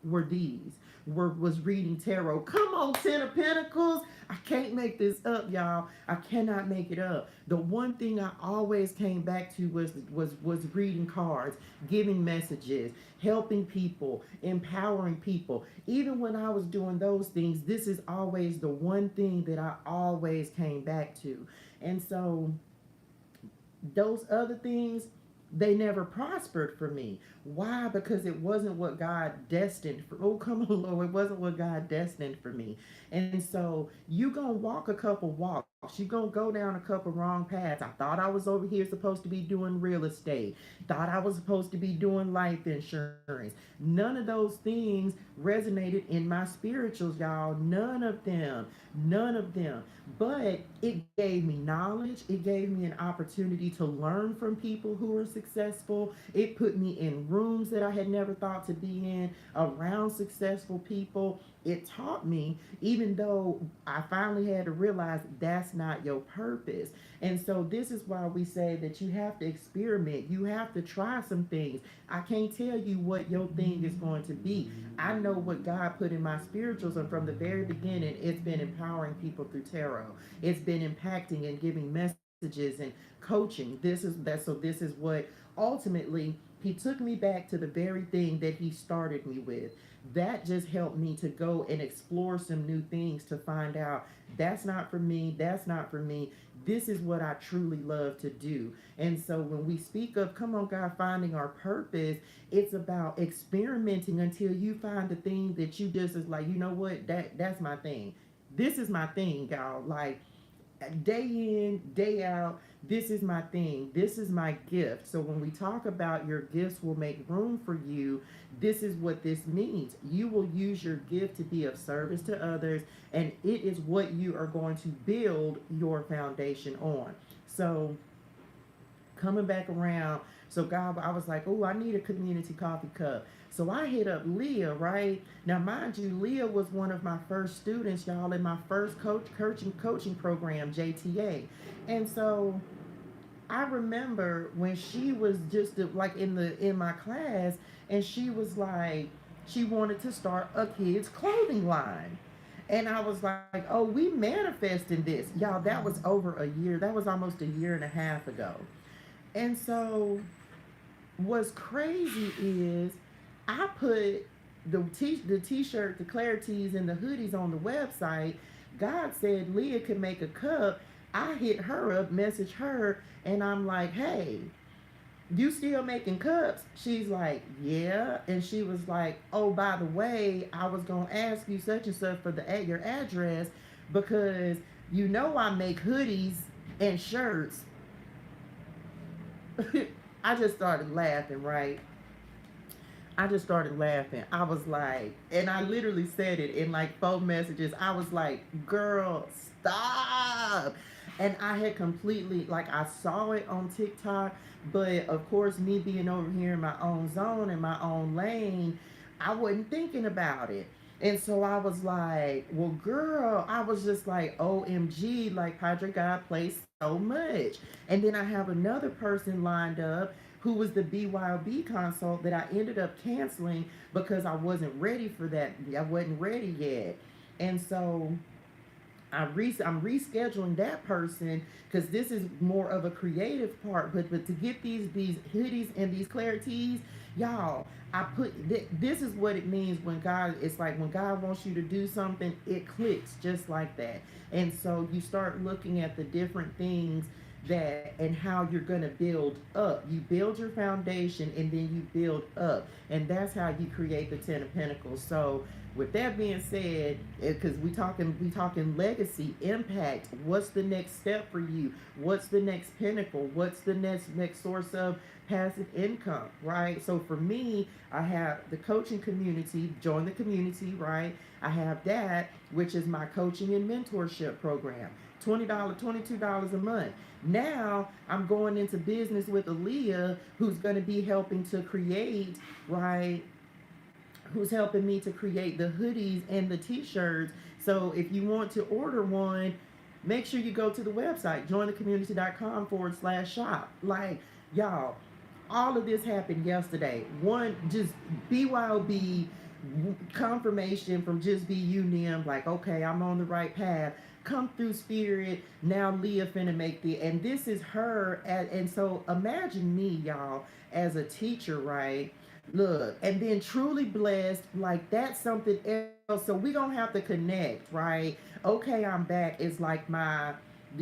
were these. Was reading tarot. Come on, Ten of Pentacles. I can't make this up, y'all. I cannot make it up. The one thing I always came back to was reading cards, giving messages, helping people, empowering people. Even when I was doing those things, this is always the one thing that I always came back to. And so those other things, they never prospered for me. Why? Because it wasn't what God destined for. Oh, come on, Lord. It wasn't what God destined for me. And so you gonna walk a couple walks. You gonna go down a couple wrong paths. I thought I was over here supposed to be doing real estate. Thought I was supposed to be doing life insurance. None of those things resonated in my spirituals, y'all. None of them. None of them. But it gave me knowledge. It gave me an opportunity to learn from people who are successful. It put me in rooms that I had never thought to be in, around successful people. It taught me, even though I finally had to realize that's not your purpose. And so this is why we say that you have to experiment. You have to try some things. I can't tell you what your thing is going to be. I know what God put in my spirituals, and from the very beginning, it's been empowering people through tarot. It's been impacting and giving messages and coaching. This is that. So this is what ultimately he took me back to the very thing that he started me with. That just helped me to go and explore some new things to find out that's not for me, that's not for me. This is what I truly love to do. And so when we speak of, come on God, finding our purpose, it's about experimenting until you find the thing that you just is like, you know what, that's my thing. This is my thing, y'all. Like day in, day out, this is my thing. This is my gift. So when we talk about your gifts will make room for you, this is what this means. You will use your gift to be of service to others, and it is what you are going to build your foundation on. So coming back around, so God, I was like, oh, I need a community coffee cup. So I hit up Leah, right? Now, mind you, Leah was one of my first students, y'all, in my first coaching program, JTA. And so I remember when she was just like in my class, and she was like, she wanted to start a kids clothing line. And I was like, oh, we manifested this. Y'all, that was over a year. That was almost a year and a half ago. And so what's crazy is I put the t-shirt, the ClariTEAs, and the hoodies on the website. God said Leah could make a cup. I hit her up, message her, and I'm like, hey, you still making cups? She's like, yeah. And she was like, oh, by the way, I was going to ask you such and such for your address, because you know I make hoodies and shirts. I just started laughing, right? I just started laughing. I was like, and I literally said it in like 4 messages. I was like, girl, stop. And I had completely, like, I saw it on TikTok, but of course, me being over here in my own zone, in my own lane, I wasn't thinking about it. And so I was like, well, girl, I was just like, OMG, like, Hydrate God plays so much. And then I have another person lined up who was the BYOB consult that I ended up canceling because I wasn't ready for that. I wasn't ready yet. And so I'm rescheduling that person because this is more of a creative part. But to get these hoodies and these ClariTEAs, y'all, I put this is what it means when God. It's like when God wants you to do something, it clicks just like that. And so you start looking at the different things that and how you're going to build up. You build your foundation and then you build up. And that's how you create the 10 of Pentacles. So with that being said, because we talking legacy, impact, what's the next step for you? What's the next pinnacle? What's the next source of passive income, right? So for me, I have the coaching community, join the community, right? I have that, which is my coaching and mentorship program. $20, $22 a month. Now I'm going into business with Aaliyah, who's going to be helping to create, right? Who's helping me to create the hoodies and the t-shirts. So if you want to order one, make sure you go to the website, jointhecommunitea.com/shop. Like, y'all, all of this happened yesterday. One, just BYOB confirmation from just be you, Nim, like, okay, I'm on the right path. Come through spirit. Now Leah finna make and this is her. And so imagine me, y'all, as a teacher, right? Look, and then truly blessed, like that's something else. So we gonna have to connect, right? Okay, I'm back. It's like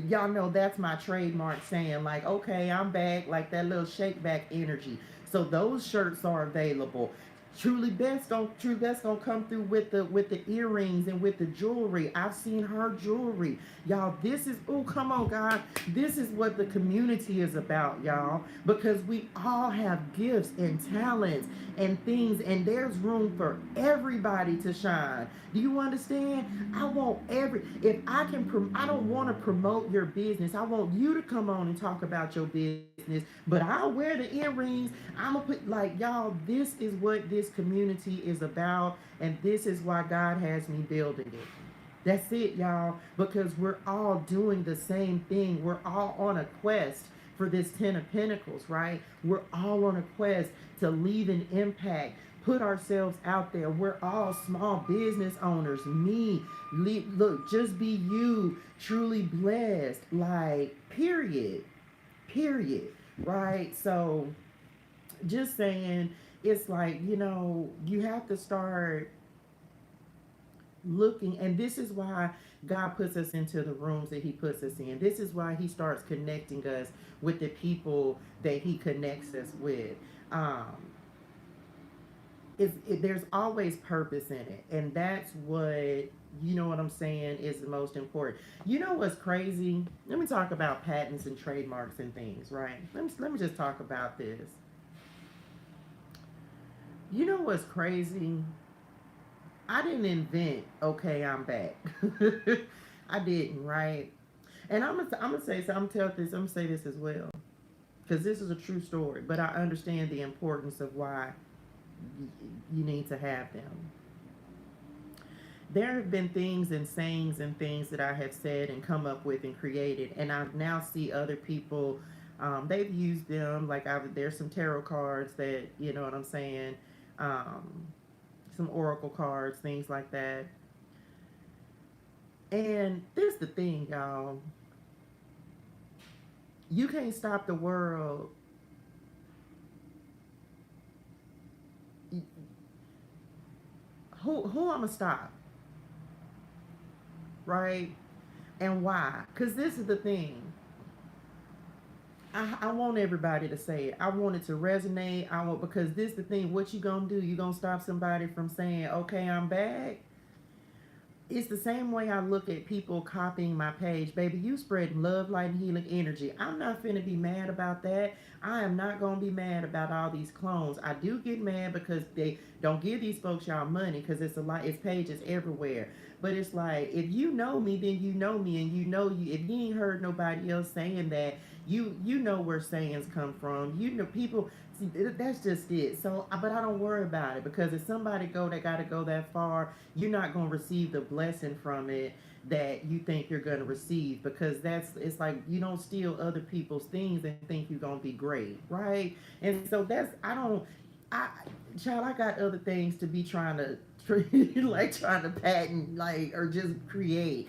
y'all know that's my trademark saying, like, okay, I'm back, like that little shake back energy. So those shirts are available. Truly Best gonna come through with the earrings and with the jewelry. I've seen her jewelry. Y'all, this is, oh, come on, God. This is what the community is about, y'all. Because we all have gifts and talents and things, and there's room for everybody to shine. Do you understand? I want if I can, I don't want to promote your business. I want you to come on and talk about your business, but I'll wear the earrings. I'm gonna put, like, y'all, this is what this community is about, and this is why God has me building it. That's it, y'all, because we're all doing the same thing. We're all on a quest for this 10 of Pentacles, right? We're all on a quest to leave an impact, put ourselves out there. We're all small business owners. Look, just be you, truly blessed, like, period, right? So just saying, it's like, you have to start looking, and this is why God puts us into the rooms that he puts us in. This is why he starts connecting us with the people that he connects us with. There's always purpose in it, and that's what, you know what I'm saying, is the most important. You know what's crazy? Let me talk about patents and trademarks and things, right? Let me just talk about this. You know what's crazy? I didn't invent, okay, I'm back. I didn't, right? And I'm gonna say this as well, because this is a true story, but I understand the importance of why you need to have them. There have been things and sayings and things that I have said and come up with and created, and I now see other people, they've used them. Like, there's some tarot cards that, you know what I'm saying, some oracle cards, things like that. And this is the thing, y'all. You can't stop the world. Who I'm gonna stop? Right? And why? Because this is the thing. I want everybody to say it. I want it to resonate. Because this is the thing. What you gonna do? You gonna stop somebody from saying, okay, I'm back? It's the same way I look at people copying my page. Baby, you spread love, light, and healing energy. I'm not finna be mad about that. I am not gonna be mad about all these clones. I do get mad because they don't give these folks y'all money, because it's pages everywhere. But it's like, if you know me, then you know me, and if you ain't heard nobody else saying that, you know where sayings come from. You know, people, see, that's just it. So, but I don't worry about it, because if somebody that gotta go that far, you're not gonna receive the blessing from it that you think you're gonna receive, because it's like, you don't steal other people's things and think you're gonna be great, right? And so child, I got other things to be trying to patent, like, or just create.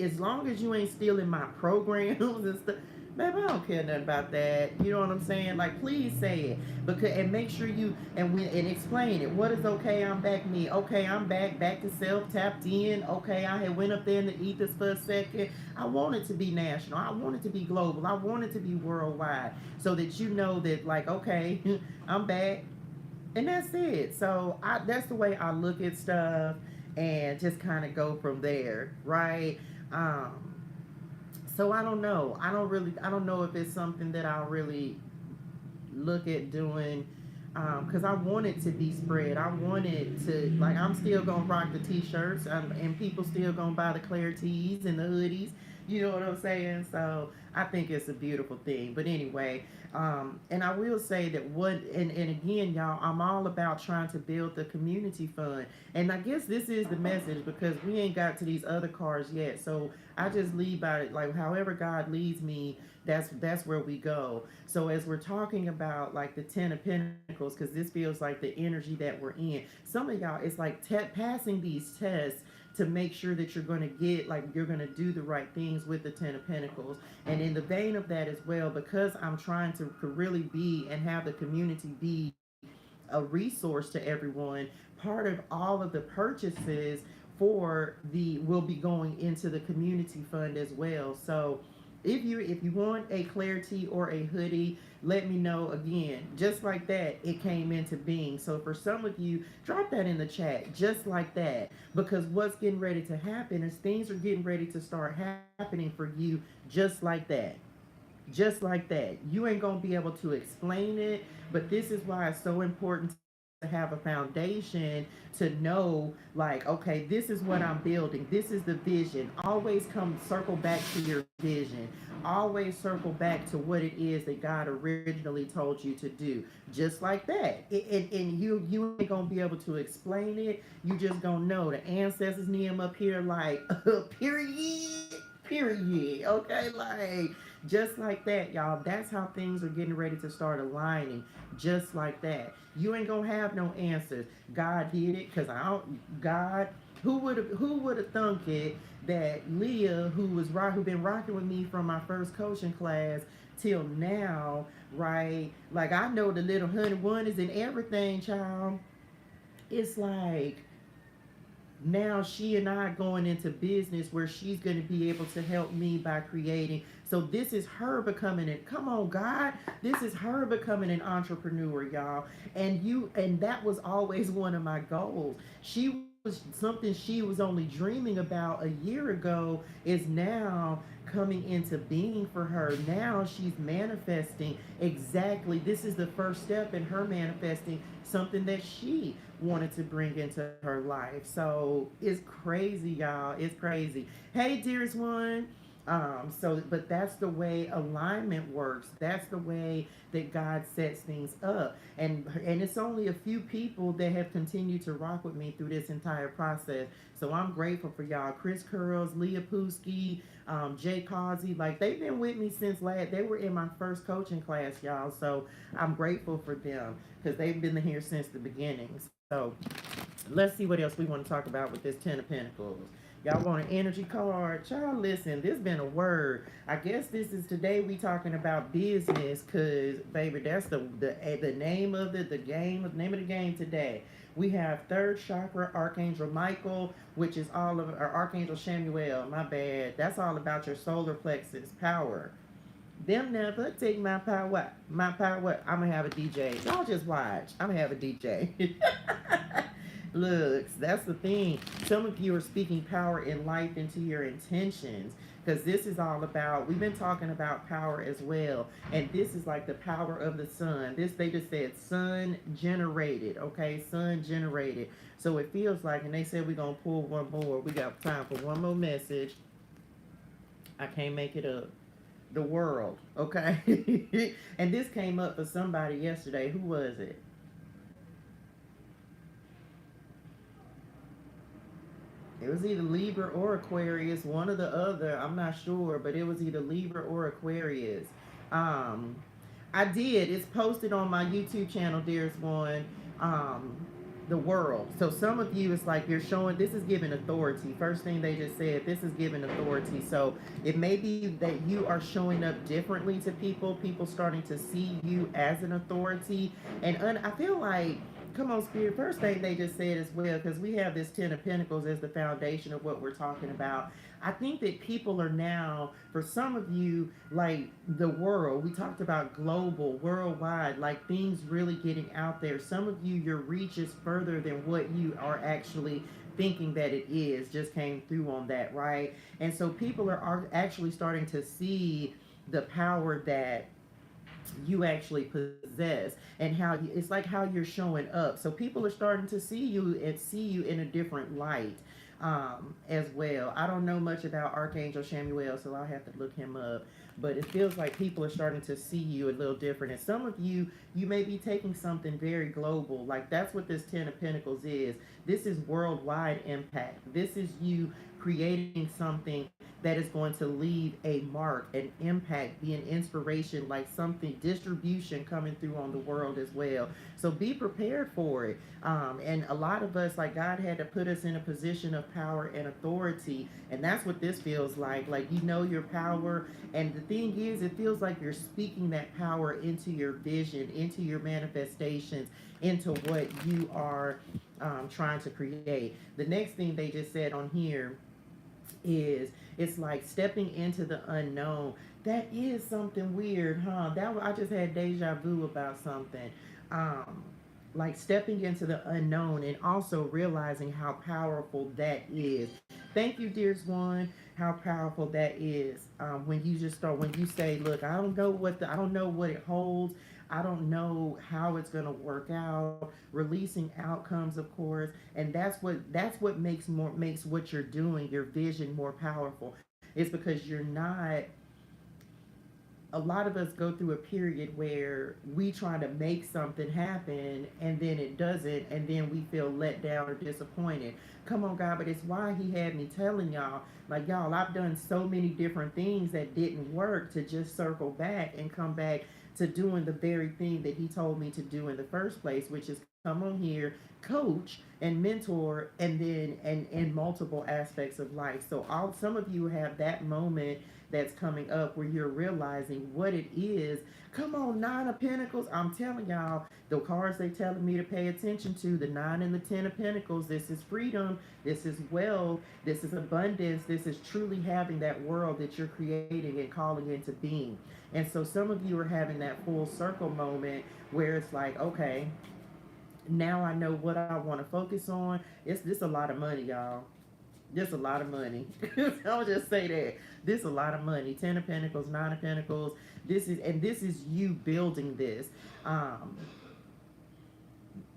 As long as you ain't stealing my programs and stuff. Baby, I don't care nothing about that. You know what I'm saying? Like, please say it, because and make sure you and explain it. What is okay? I'm back. Me. Okay, I'm back to self, tapped in. Okay, I had went up there in the ethers for a second. I want it to be national. I want it to be global. I want it to be worldwide, so that you know that, like, okay, I'm back, and that's it. So that's the way I look at stuff, and just kind of go from there, right? Um, so I don't know. I don't know if it's something that I'll really look at doing, because I want it to be spread. I want it to, like, I'm still gonna rock the t-shirts, and people still gonna buy the ClariTEAs and the hoodies. You know what I'm saying? So I think it's a beautiful thing. But anyway, and I will say that and again, y'all, I'm all about trying to build the community fund. And I guess this is the message, because we ain't got to these other cards yet. So I just lead by it, like, however God leads me, that's where we go. So as we're talking about, like, the 10 of Pentacles, because this feels like the energy that we're in. Some of y'all, it's like passing these tests to make sure that you're going to get, like, you're going to do the right things with the 10 of Pentacles. And in the vein of that as well, because I'm trying to really be and have the community be a resource to everyone, part of all of the purchases for the will be going into the community fund as well. So if you want a ClariTEA or a hoodie, let me know. Again, just like that, it came into being. So for some of you, drop that in the chat, just like that, because what's getting ready to happen is things are getting ready to start happening for you, just like that. Just like that. You ain't gonna be able to explain it, but this is why it's so important to have a foundation, to know, like, okay, this is what I'm building. This is the vision. Always come circle back to your vision. Always circle back to what it is that God originally told you to do. Just like that. And you ain't gonna be able to explain it. You just gonna know. The ancestors need them up here, like, period. Period. Okay, like, just like that, y'all. That's how things are getting ready to start aligning. Just like that. You ain't gonna have no answers. God did it, because I don't. God, who would have thunk it that Leah, who been rocking with me from my first coaching class till now, right? Like, I know the little honey one is in everything, child. It's like, now she and I going into business where she's going to be able to help me by creating. So this is her becoming it. Come on, God. This is her becoming an entrepreneur, y'all. And that was always one of my goals. She was something she was only dreaming about a year ago, is now coming into being for her. Now she's manifesting exactly. This is the first step in her manifesting something that she wanted to bring into her life. So it's crazy, y'all. It's crazy. Hey, dearest one. But that's the way alignment works. That's the way that God sets things up. And it's only a few people that have continued to rock with me through this entire process. So I'm grateful for y'all. Chris Curls, Leah Pusky, Jay Causey, like, they've been with me since they were in my first coaching class, y'all. So I'm grateful for them, because they've been here since the beginning. So let's see what else we want to talk about with this 10 of Pentacles. Y'all want an energy card? Y'all listen, this been a word. I guess this is today we talking about business, cause baby, that's the name of the game, name of the game today. We have third chakra, Archangel Michael, which is all of our Archangel Shamuel, my bad. That's all about your solar plexus power. Them never take my power. My power. I'm gonna have a DJ. Y'all just watch. I'm gonna have a DJ. Looks, that's the thing. Some of you are speaking power in life into your intentions, because this is all about, we've been talking about power as well, and this is like the power of the sun. This, they just said sun generated, okay? Sun generated. So it feels like, and they said we're gonna pull one more. We got time for one more message. I can't make it up. The world, okay? And this came up for somebody yesterday. Who was it? It was either Libra or Aquarius, one or the other. I'm not sure, but it was either Libra or Aquarius. Um, I did. It's posted on my YouTube channel, dearest one. Um, the world. So some of you, it's like you're showing, this is giving authority. First thing they just said, this is giving authority. So it may be that you are showing up differently to people starting to see you as an authority. And I feel like, come on, Spirit, first thing they just said as well, because we have this 10 of Pentacles as the foundation of what we're talking about. I think that people are now, for some of you, like the world, we talked about global, worldwide, like things really getting out there. Some of you, your reach is further than what you are actually thinking that it is, just came through on that, right? And so people are actually starting to see the power that you actually possess, and how you, it's like how you're showing up. So people are starting to see you and see you in a different light, as well. I don't know much about Archangel Shamuel, so I'll have to look him up. But it feels like people are starting to see you a little different. And some of you, you may be taking something very global. Like that's what this 10 of Pentacles is. This is worldwide impact. This is you creating something that is going to leave a mark, an impact, be an inspiration, like something, distribution coming through on the world as well. So be prepared for it. And a lot of us, like God had to put us in a position of power and authority. And that's what this feels like. Like, you know, your power. And the thing is, it feels like you're speaking that power into your vision, into your manifestations, into what you are trying to create. The next thing they just said on here is, it's like stepping into the unknown. That is something weird, huh? I just had deja vu about something. Like stepping into the unknown and also realizing how powerful that is. Thank you, dear Swan. How powerful that is. When you just start, when you say, look, I don't know I don't know what it holds. I don't know how it's going to work out. Releasing outcomes, of course, and that's what makes what you're doing, your vision, more powerful. It's because you're not. A lot of us go through a period where we try to make something happen and then it doesn't, and then we feel let down or disappointed. Come on, God, but it's why He had me telling y'all, like, y'all, I've done so many different things that didn't work to just circle back and come back to doing the very thing that He told me to do in the first place, which is come on here, coach and mentor, and then and in multiple aspects of life. So some of you have that moment that's coming up where you're realizing what it is. Come on, 9 of Pentacles. I'm telling y'all, the cards they telling me to pay attention to, the 9 and the 10 of Pentacles. This is freedom. This is wealth. This is abundance. This is truly having that world that you're creating and calling into being. And so some of you are having that full circle moment where it's like, okay, now I know what I want to focus on. It's this a lot of money, y'all. This a lot of money. I'll just say that. This a lot of money. 10 of Pentacles, 9 of Pentacles. This is you building this.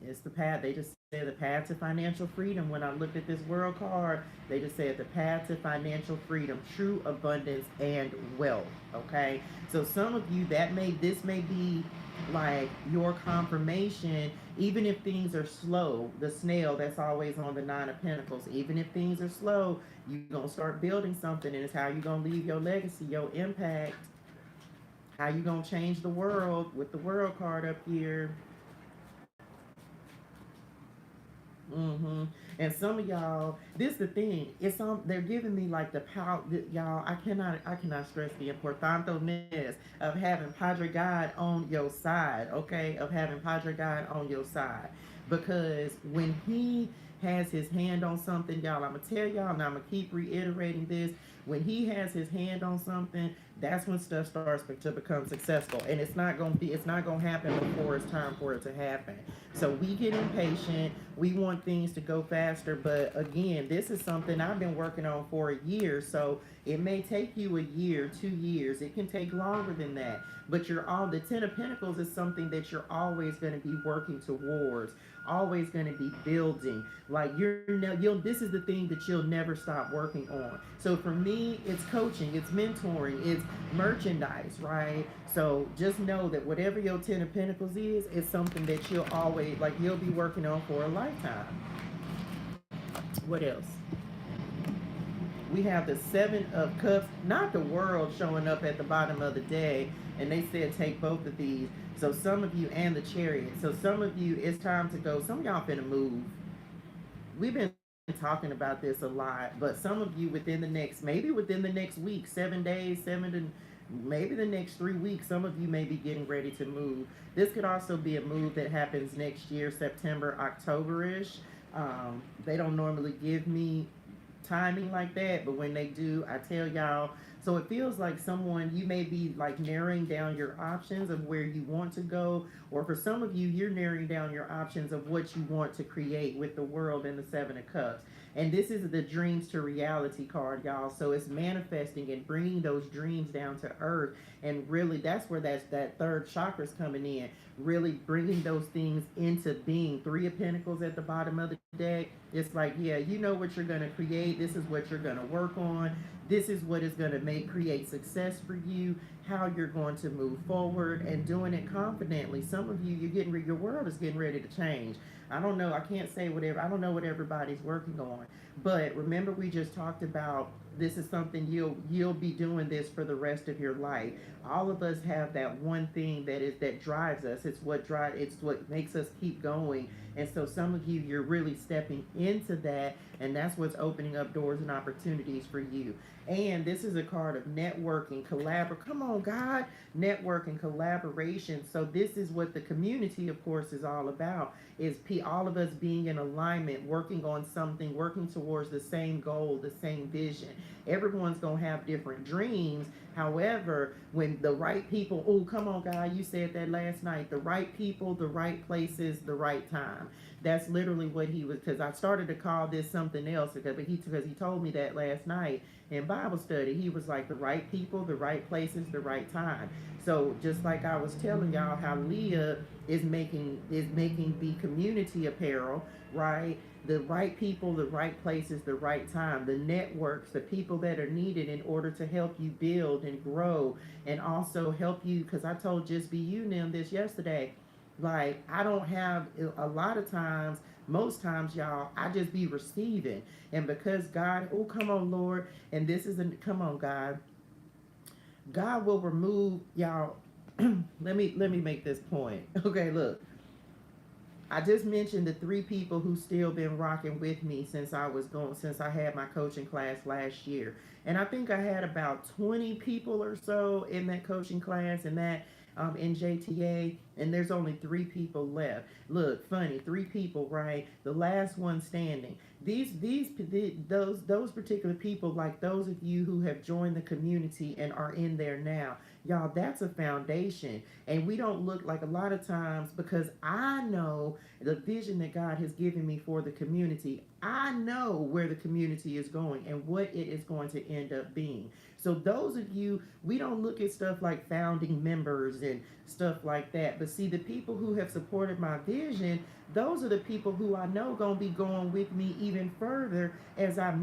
It's the path. They just said the path to financial freedom. When I looked at this world card, they just said the path to financial freedom, true abundance and wealth. Okay. So some of you, this may be like your confirmation, even if things are slow. The snail that's always on the 9 of Pentacles, even if things are slow, you're going to start building something, and it's how you're going to leave your legacy, your impact, how you're going to change the world with the world card up here. And some of y'all, this is the thing. It's they're giving me like the power, y'all. I cannot stress the importantness of having Padre God on your side. Okay, of having Padre God on your side, because when He has His hand on something, y'all, I'm gonna tell y'all, and I'm gonna keep reiterating this. When He has His hand on something, that's when stuff starts to become successful, and it's not gonna happen before it's time for it to happen. So we get impatient, we want things to go faster, but again, this is something I've been working on for a year, so it may take you a year, 2 years, it can take longer than that, but the 10 of Pentacles is something that you're always going to be working towards, always going to be building. Like this is the thing that you'll never stop working on. So for me, it's coaching, it's mentoring, it's merchandise, right? So just know that whatever your 10 of Pentacles is, it's something that you'll always, like, you'll be working on for a lifetime. What else? We have the Seven of Cups, not the world showing up at the bottom of the deck. And they said take both of these. So some of you, and the Chariot. So some of you, it's time to go. Some of y'all finna move. We've been talking about this a lot, but some of you within the next, maybe within the next week, 7 days, maybe the next 3 weeks, some of you may be getting ready to move. This could also be a move that happens next year, September, October-ish. They don't normally give me timing like that, but when they do, I tell y'all. So it feels like someone, you may be like narrowing down your options of where you want to go, or for some of you, you're narrowing down your options of what you want to create with the world and the Seven of Cups. And this is the dreams to reality card, y'all. So it's manifesting and bringing those dreams down to earth. And really, that's where that third chakra's coming in. Really bringing those things into being. Three of Pentacles at the bottom of the deck. It's like, yeah, you know what you're going to create. This is what you're going to work on. This is what is going to create success for you. How you're going to move forward and doing it confidently. Some of you, your world is getting ready to change. I don't know. I can't say whatever. I don't know what everybody's working on. But remember, we just talked about this is something you'll be doing this for the rest of your life. All of us have that one thing that drives us. It's what makes us keep going. And so some of you, you're really stepping into that, and that's what's opening up doors and opportunities for you. And this is a card of networking, come on, God, network and collaboration. So this is what the community, of course, is all about, is all of us being in alignment, working on something, working towards the same goal, the same vision. Everyone's going to have different dreams. However, when the right people, oh, come on, God, you said that last night, the right people, the right places, the right time. That's literally what he was, because I started to call this something else, because he told me that last night in Bible study. He was like, the right people, the right places, the right time. So just like I was telling y'all how Leah is making the community apparel, right? The right people, the right places, the right time, the networks, the people that are needed in order to help you build and grow, and also help you, because I told Just Be You Nim this yesterday. Like, I don't have a lot of times, most times, y'all, I just be receiving. And because God, oh, come on, Lord, and this isn't, come on, God will remove, y'all. let me make this point. Okay, look. I just mentioned the three people who still been rocking with me since I had my coaching class last year. And I think I had about 20 people or so in that coaching class, and that in JTA, and there's only three people left. Look, funny, three people, right? The last one standing. Those particular people, like those of you who have joined the community and are in there now, y'all, that's a foundation. And we don't look like, a lot of times, because I know the vision that God has given me for the community. I know where the community is going and what it is going to end up being. So those of you, we don't look at stuff like founding members and stuff like that. But see, the people who have supported my vision, those are the people who I know going to be going with me even further as God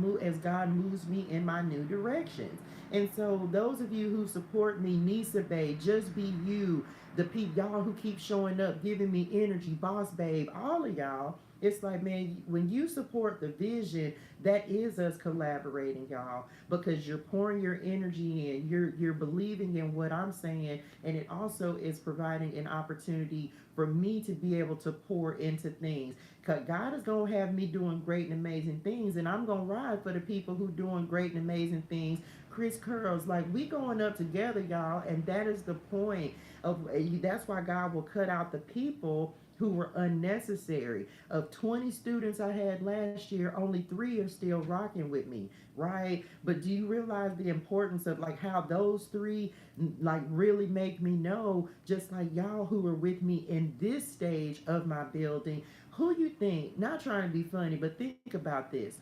moves me in my new directions. And so those of you who support me, Nisa Bay, Just Be You, the people, y'all who keep showing up, giving me energy, Boss Babe, all of y'all, it's like, man, when you support the vision, that is us collaborating, y'all, because you're pouring your energy in, you're believing in what I'm saying, and it also is providing an opportunity for me to be able to pour into things. Because God is going to have me doing great and amazing things, and I'm going to ride for the people who doing great and amazing things. Chris Curls, like, we going up together, y'all, and that is the point of, that's why God will cut out the people who were unnecessary. Of 20 students I had last year, only 3 are still rocking with me, right? But do you realize the importance of like how those 3 like really make me know, just like y'all who are with me in this stage of my building, who you think, not trying to be funny, but think about this.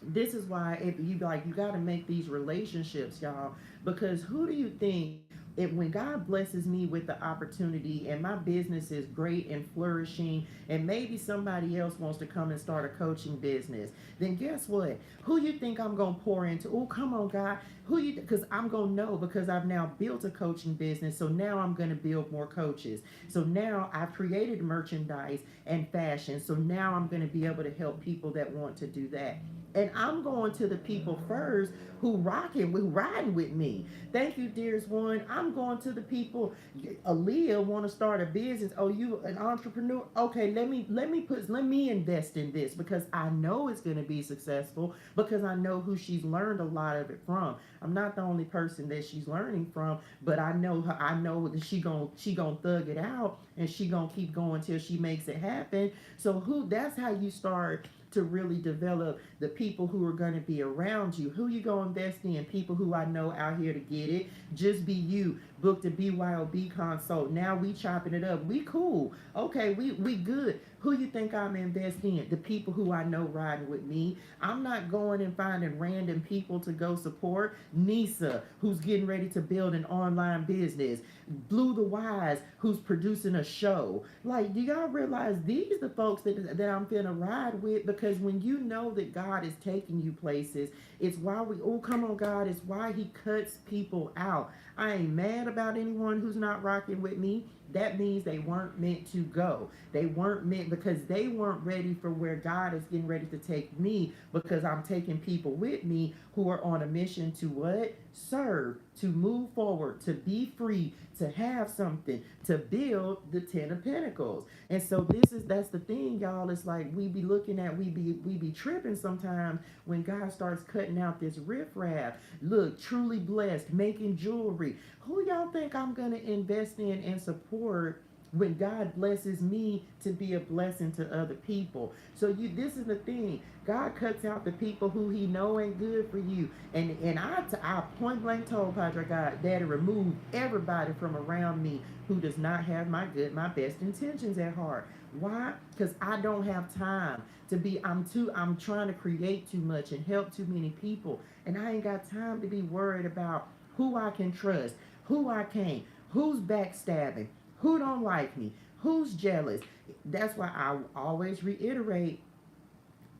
This is why, if you like, you got to make these relationships, y'all, because who do you think, if when God blesses me with the opportunity and my business is great and flourishing, and maybe somebody else wants to come and start a coaching business, then guess what? Who you think I'm going to pour into? Oh, come on, God. Because I'm going to know, because I've now built a coaching business. So now I'm going to build more coaches. So now I've created merchandise and fashion. So now I'm going to be able to help people that want to do that. And I'm going to the people first who riding with me. Thank you, dearest one. I'm going to the people. Aaliyah want to start a business. Oh, you an entrepreneur? Okay, let me invest in this because I know it's going to be successful because I know who she's learned a lot of it from. I'm not the only person that she's learning from, but I know her. I know that she gonna thug it out and she gonna keep going till she makes it happen. So who? That's how you start to really develop the people who are going to be around you. Who you going to invest in? People who I know out here to get it. Just be you. Book the BYOB consult. Now we chopping it up. We cool. Okay, we good. Who you think I'm investing in? The people who I know riding with me. I'm not going and finding random people to go support. Nisa, who's getting ready to build an online business. Blue the Wise, who's producing a show. Like, do y'all realize these the folks that I'm finna ride with? Because when you know that God is taking you places, it's why oh, come on, God, it's why he cuts people out. I ain't mad about anyone who's not rocking with me. That means they weren't meant to go. They weren't meant because they weren't ready for where God is getting ready to take me, because I'm taking people with me who are on a mission to what? Serve, to move forward, to be free, to have something, to build the 10 of Pentacles. And so that's the thing, y'all. It's like we be tripping sometimes when God starts cutting out this riffraff. Look, truly blessed, making jewelry. Who y'all think I'm gonna invest in and support when God blesses me to be a blessing to other people? So this is the thing. God cuts out the people who he know ain't good for you. And I point blank told Padre God, Daddy, remove everybody from around me who does not have my best intentions at heart. Why? Because I don't have time to be, I'm trying to create too much and help too many people. And I ain't got time to be worried about who I can trust, who I can't, who's backstabbing, who don't like me, who's jealous. That's why I always reiterate,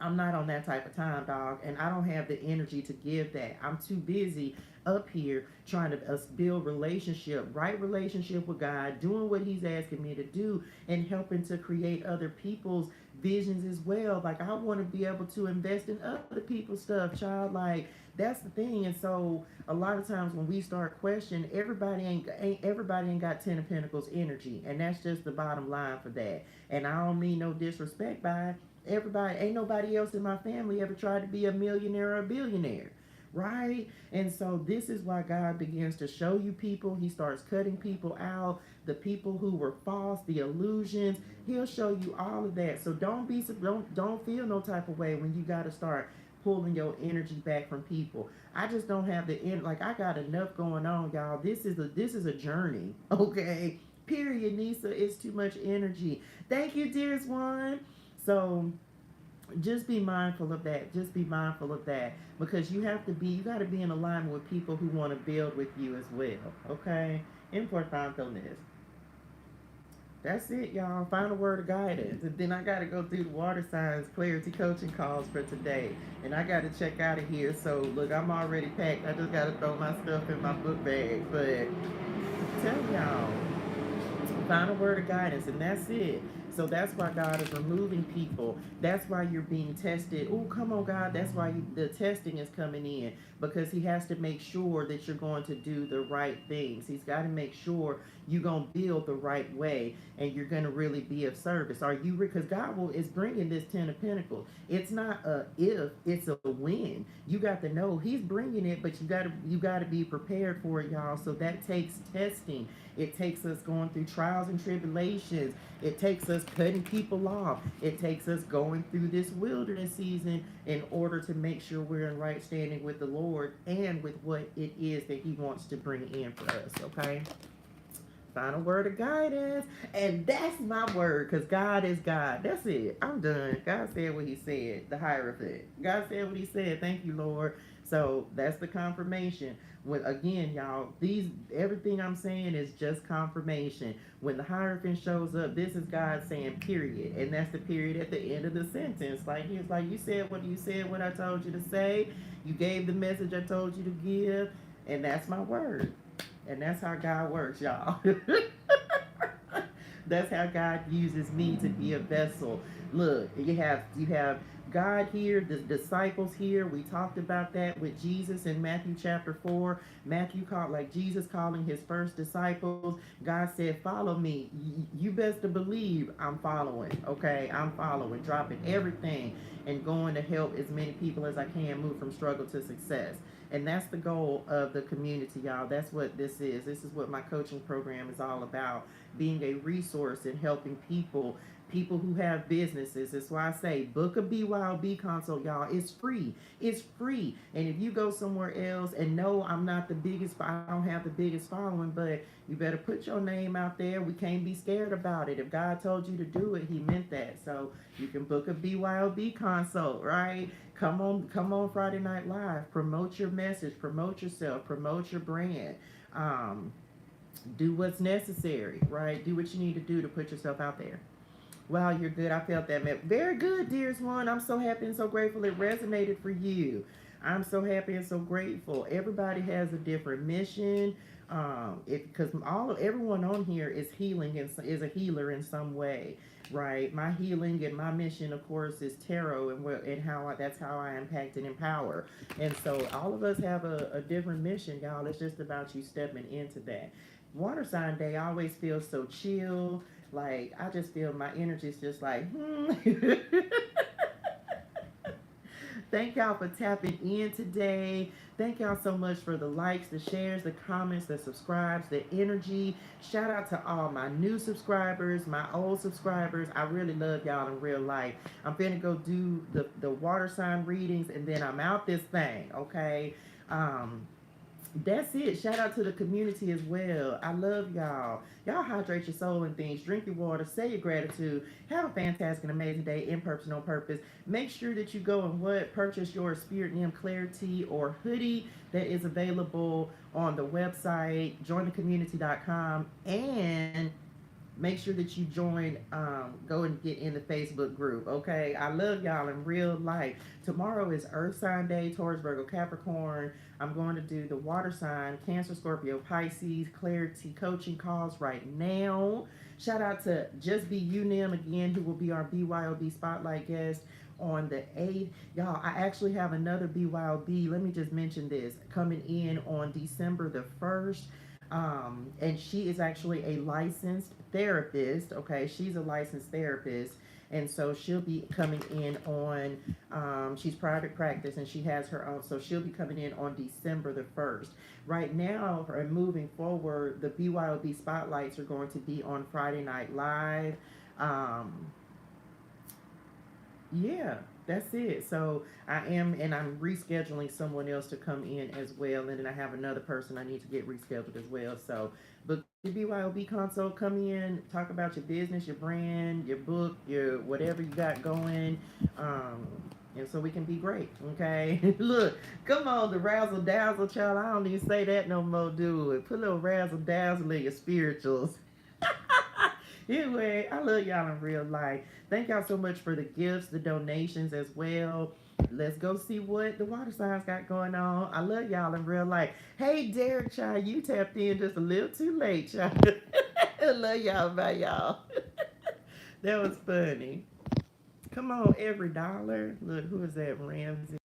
I'm not on that type of time, dog, and I don't have the energy to give that. I'm too busy up here trying to build right relationship with God, doing what he's asking me to do, and helping to create other people's visions as well. Like, I want to be able to invest in other people's stuff, child. Like, that's the thing. And so a lot of times when we start questioning, everybody ain't got 10 of Pentacles energy, and that's just the bottom line for that. And I don't mean no disrespect by it. Everybody, ain't nobody else in my family ever tried to be a millionaire or a billionaire, right? And so this is why God begins to show you people. He starts cutting people out, the people who were false, the illusions. He'll show you all of that. So don't feel no type of way when you got to start pulling your energy back from people. I just don't have the end. Like, I got enough going on, y'all. This is a journey, okay? Period. Nisa, it's too much energy. Thank you, dearest one. So just be mindful of that. Just be mindful of that, because you got to be in alignment with people who want to build with you as well. Okay? Importante. That's it, y'all. Final word of guidance. And then I got to go through the water signs ClariTEA coaching calls for today. And I got to check out of here. So, look, I'm already packed. I just got to throw my stuff in my book bag. But tell y'all, final word of guidance, and that's it. So that's why God is removing people. That's why you're being tested. Oh, come on, God. That's why the testing is coming in, because he has to make sure that you're going to do the right things. He's got to make sure you're going to build the right way and you're going to really be of service. Are you? Because God is bringing this 10 of Pentacles. It's not a if, it's a when. You got to know he's bringing it, but you got to be prepared for it, y'all. So that takes testing. It takes us going through trials and tribulations. It takes us cutting people off. It takes us going through this wilderness season in order to make sure we're in right standing with the Lord and with what it is that he wants to bring in for us, okay? Final word of guidance. And that's my word, because God is God. That's it. I'm done. God said what he said. The Hierophant. God said what he said. Thank you, Lord. So that's the confirmation. When, again, y'all, everything I'm saying is just confirmation. When the Hierophant shows up, this is God saying period. And that's the period at the end of the sentence. Like, he's like, you said what I told you to say. You gave the message I told you to give. And that's my word. And that's how God works, y'all. That's how God uses me to be a vessel Look, you have God here, the disciples here. We talked about that with Jesus in Matthew chapter 4. Matthew called, like Jesus calling his first disciples. God said, follow me. You best to believe I'm following. Okay, I'm following, dropping everything and going to help as many people as I can move from struggle to success. And that's the goal of the community, y'all. That's what this is. This is what my coaching program is all about, being a resource and helping people who have businesses. That's why I say book a BYOB consult, y'all. It's free. It's free. And if you go somewhere else, and no, I'm not the biggest, I don't have the biggest following, but you better put your name out there. We can't be scared about it. If God told you to do it, he meant that. So you can book a BYOB consult, right? Come on Friday Night Live. Promote your message, promote yourself, promote your brand. Do what's necessary, right? Do what you need to do to put yourself out there. Wow, you're good. I felt that, man. Very good, dearest one. I'm so happy and so grateful it resonated for you. I'm so happy and so grateful. Everybody has a different mission. Because everyone on here is healing and is a healer in some way, right? My healing and my mission, of course, is tarot and that's how I impact and empower. And so all of us have a different mission, y'all. It's just about you stepping into that. Water sign day always feels so chill. Like, I just feel my energy is just like, Thank y'all for tapping in today. Thank y'all so much for the likes, the shares, the comments, the subscribes, the energy. Shout out to all my new subscribers, my old subscribers. I really love y'all in real life. I'm finna go do the water sign readings, and then I'm out this thing, okay? That's it. Shout out to the community as well. I love y'all. Y'all hydrate your soul and things. Drink your water. Say your gratitude. Have a fantastic and amazing day in purpose and on purpose. Make sure that you go and purchase your Spirit Name ClariTEA or hoodie that is available on the website, jointhecommunitea.com, and make sure that you go and get in the Facebook group, okay? I love y'all in real life. Tomorrow is Earth Sign Day, Taurus, Virgo, Capricorn. I'm going to do the water sign, Cancer, Scorpio, Pisces, ClariTEA coaching calls right now. Shout out to Just Be You Nim again, who will be our BYOB Spotlight guest on the 8th. Y'all, I actually have another BYOB. Let me just mention this. Coming in on December the 1st. And she is actually a licensed therapist. Okay, she's a licensed therapist, and so she'll be coming in on. She's private practice, and she has her own. So she'll be coming in on December the 1st. Right now, and moving forward, the BYOB spotlights are going to be on Friday Night Live. Yeah, that's it. So I'm rescheduling someone else to come in as well, and then I have another person I need to get rescheduled as well. So, but the BYOB consult, come in, talk about your business, your brand, your book, your whatever you got going, and so we can be great. Okay, look, come on, the razzle dazzle, child. I don't even say that no more, do it. Put a little razzle dazzle in your spirituals. Anyway, I love y'all in real life. Thank y'all so much for the gifts, the donations as well. Let's go see what the water signs got going on. I love y'all in real life. Hey, Derek, child, you tapped in just a little too late, child. I love y'all. Bye, y'all. That was funny. Come on, every dollar. Look, who is that? Ramsey.